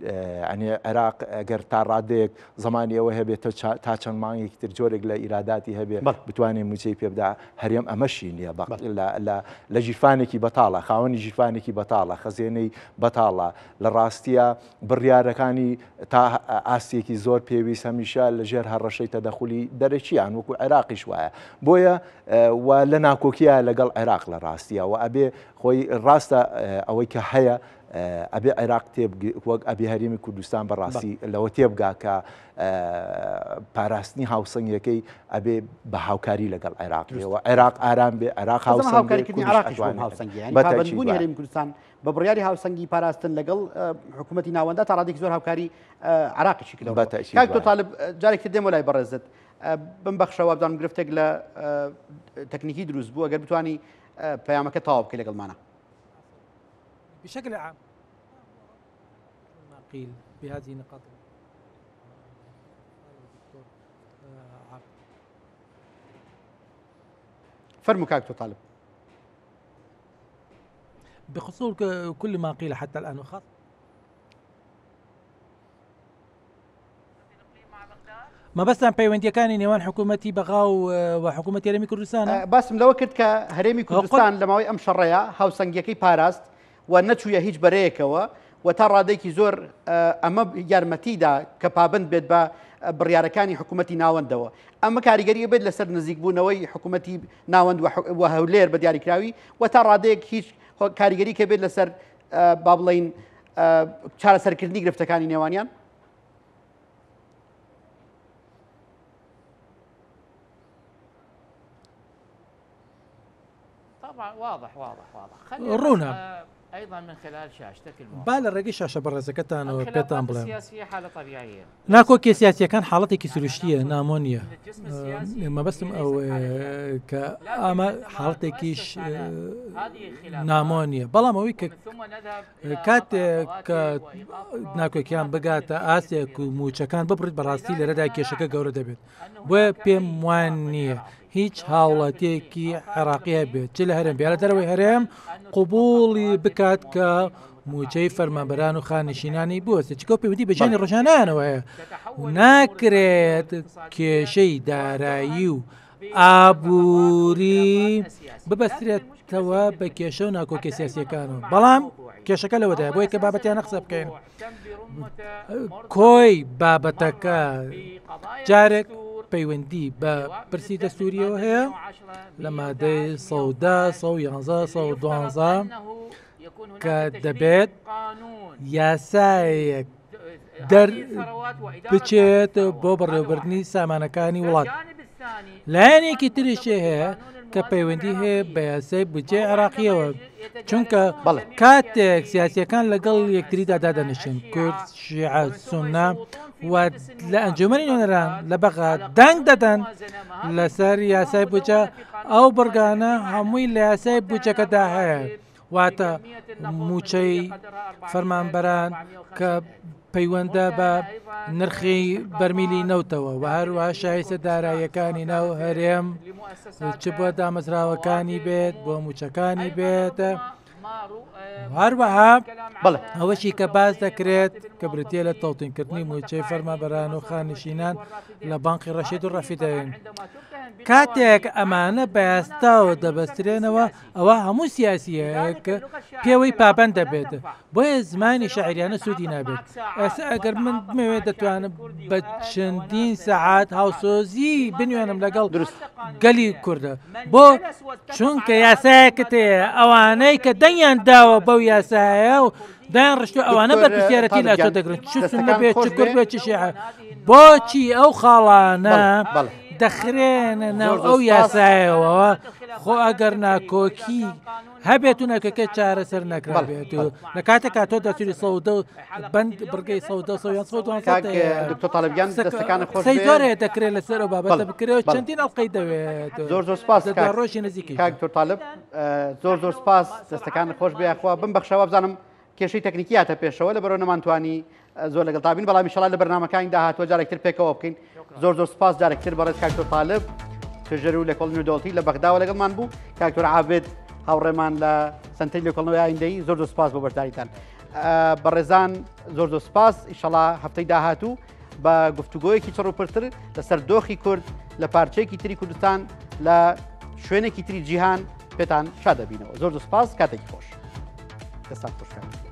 ئەنی عێراق ئەگەر تا ڕادەیەک زمانی ئەوە هەبێتە تا چەند مانگێکی تر جۆرێک لە ئیراداتی هەبێ بتوانێت موچەی پێبدا هەرێم ئەمەشی نییە لە ژیرفانێکی بەتاڵە خاوەنی ژیرفانێکی بەتاڵە خەزێنەی بەتاڵە لە ڕاستیە بڕیارەکانی تا ئاستێکی زۆر پێویست هەمیشە لە ژێر هەڕەشەی تەدەخولی دەرەچیان وەکو عێراقیش وایە بۆیە لە ناکۆکیە لەگەڵ عێراق لە ڕاستیە و ئەبێ خۆی ڕاستە ئەوەی کە هەیە ئەبێ عێراق وەک ئەبێ هەرێمی کوردستان بەڕاستی لەوە تێبگا کە پاراستنی هاوسەنگەکەی ئەبێ بە هاوکاری لەگەڵ عێراقیەوە عێراق ئارام بێ عێراق هاوسەنگیبوونی هەرێمی کوردستان بە بڕیاری هاوسەنگی پاراستن لەگەڵ حکوومەتی ناوەندا تا ڕادێکی زۆر هاوکاری عێراقیشی کردەوە کاک تۆ طالب جارێک تر دێمە لای بەڕێزت بمبەخشەوە بدانم گرفتێک لە تەکنیکی دروست بوو ئەگەر بتوانی پەیامەکە تەواو بکەی لەگەڵمانە. بشكل عام ما قيل بهذه النقاط فرموا كاكتو طالب. بخصوص كل ما قيل حتى الآن وخاصة ما بس عن پەیوەندیەکانی نێوان حکوومەتی بەغاو و حکوومەتی هەرێمی کوردستانە باسم لەوە کرد کە هەرێمی کوردستان لەماوەی ئەم شەڕەیە هاوسەنگیەکەی پاراست و نەچوویە هیچ بەرەیەکەوە و تا ڕادێکی زۆر ئەمە یارمەتیدا کە پابند بێت بە بڕیارەکانی حکوومەتی ناوەندەوە ئەمە کاریگەریە بێت لەسەر نزیکبوونەوەی حکوومەتی ناوەند و هەولێر بە دیاریکراوی و تا ڕادەیەک هیچ کاریگەری کە بێت لەسەر با بڵێن چارەسەرکردنی گرفتەکانی نێوانیان. طبعا واضح رونا ايضا من خلال شاشتك بالا ڕێگەی شاشە بەڕێزەکەتانەوە پێتان بڵێم ناکۆکی سیاسیەکان حاڵەتێکی سروشتیە نامۆنیە مەبەستم ئەو کە ئەمە حاڵەتێکیش نامۆنیە بەڵام ئەوەی کە کاتێک کە ناکۆکیان بگاتە ئاسێک و موچەکان ببڕیت بەڕاستی لەرەدا کێشەکە گەورە دەبێت بۆیە پێم وان نییە هیچ هاوڵاتێکی عێراقیە بێت چ لە هەرێم بێ لە دەرەوەی هەرێم قوبوڵی بکات کە موچەی فەرمانبەران و خانشینانی بوەستێت چکە پەیوەندی بەجانی ڕۆژانەیانەوە هەیە ناکرێت کێشەی دارایی و ئابووری ببەسترێتەوە بە کێشە و ناکۆکیە سیاسیەکانەوە بەڵام کێشەکە لەوەدایە بۆیە کە بابەتیانە قسە بکەین کۆی بابەتەکە جارێک پەیوەندی بە پرسی دەستوریەوە هەیە لە مادەی 111 کە دەبێت یاسایەک بچێت بۆ بەڕێوەبردننی سامانەکانی وڵات لایەنێکی تریشێ هەیە کە پەیوەندی هەیە بە یاسای بجێ عێراقیەوە چونکە کاتێک سیاسیەکان لەگەڵ یەکتریدا دادەنیشن کورد شیعە سوننا و لە ئەنجومەنی نوێنەران لە بەغا دەنگ دەدەن لەسەر یاسای بودجە ئەو بڕگانە هەمووی لە یاسای بودجەکەدا هەیە واتە موچەی فەرمانبەران کە پەیوەندە بە نرخی بەرمیلی نەوتەوە و هەروەها شایستە داراییەکانی ناو هەرێم چ بۆ دامەزراوەکانی بێت بۆ موچەکانی بێت هەروەها ئەوەشی کە باز دەکرێت کە بریتە لە تەوتینکردنی موچەی فەرمانبەران و خانشینان لە بانقی ڕەشید و ڕەفیدەین کاتێک ئەمانە بەیاستاوە دەبەسترێنەوە ئەوە هەموو سیاسیەک پێوەی پابند دەبێت بۆیە زمانی شاعریانە سوودی نابێت ئێستا ئەگەر من بمەوێت دەتوانم بە چەندین سەعات هاوسۆزی بنوێنم لەگەڵ گەلی کووردە بۆ چونکە یاسایەکت هەیە ئەوانەی کە دەنگیان داوە بەو یاسایە و دایان ڕشتو ئەوانە بەرپرسیارەتی لە تۆ دەگرن چ سونە بێت چ کورد بێت چ شیعە بۆچی ئەو خاڵانە دەخرێنە ناو ئەو یاسایەوە خۆ ئەگەر ناکۆکی هەبێت و ناکەکە چارەسەر نەکرابێت و لە کاتێک تۆ دەچوری سەودە و بەند بڕگەی سەودە زۆرێ دەکرێت لەسەر بابەتە بکرێت چەندین ئەڵقەی دەوێت زۆر سپاس ڕۆژی نزیکی کاکتۆر طالب زۆر سپاس دەستەکان خۆش بێخوا بمبەخشەوە بزانم کێشەی تەکنیکی هاتە پێشەوە لە بەرەو نەمانتوانی زۆر لەگەڵ تابین بەڵام ئینشەڵا لە بەرنامەکانی داهاتوە جارێکتر پێکەوە بکەین زۆر سپاس جارێکتر بەڕێز کاکتۆر طالب تژەر و لە کۆڵنی دەوڵەتی لە بەغداوە لەگەڵمان بوو کاکتۆر عابد هاوڕێمان لە سنتەری لێکۆڵنەوەی ئایندەی زۆر سوپاس بۆ بەشداریتان. بەڕێزان زۆر سوپاس ئیشەڵا هەفتەی داهاتوو بە گفتوگۆیەکی چڕوپرتر لەسەر دۆخی کورد لە پارچەیەکی تری کوردستان لە شوێنێکی تری جیهان پێتان شادەبینەوە. زۆر سوپاس، کاتێکی خۆش. دەستان خۆشکار.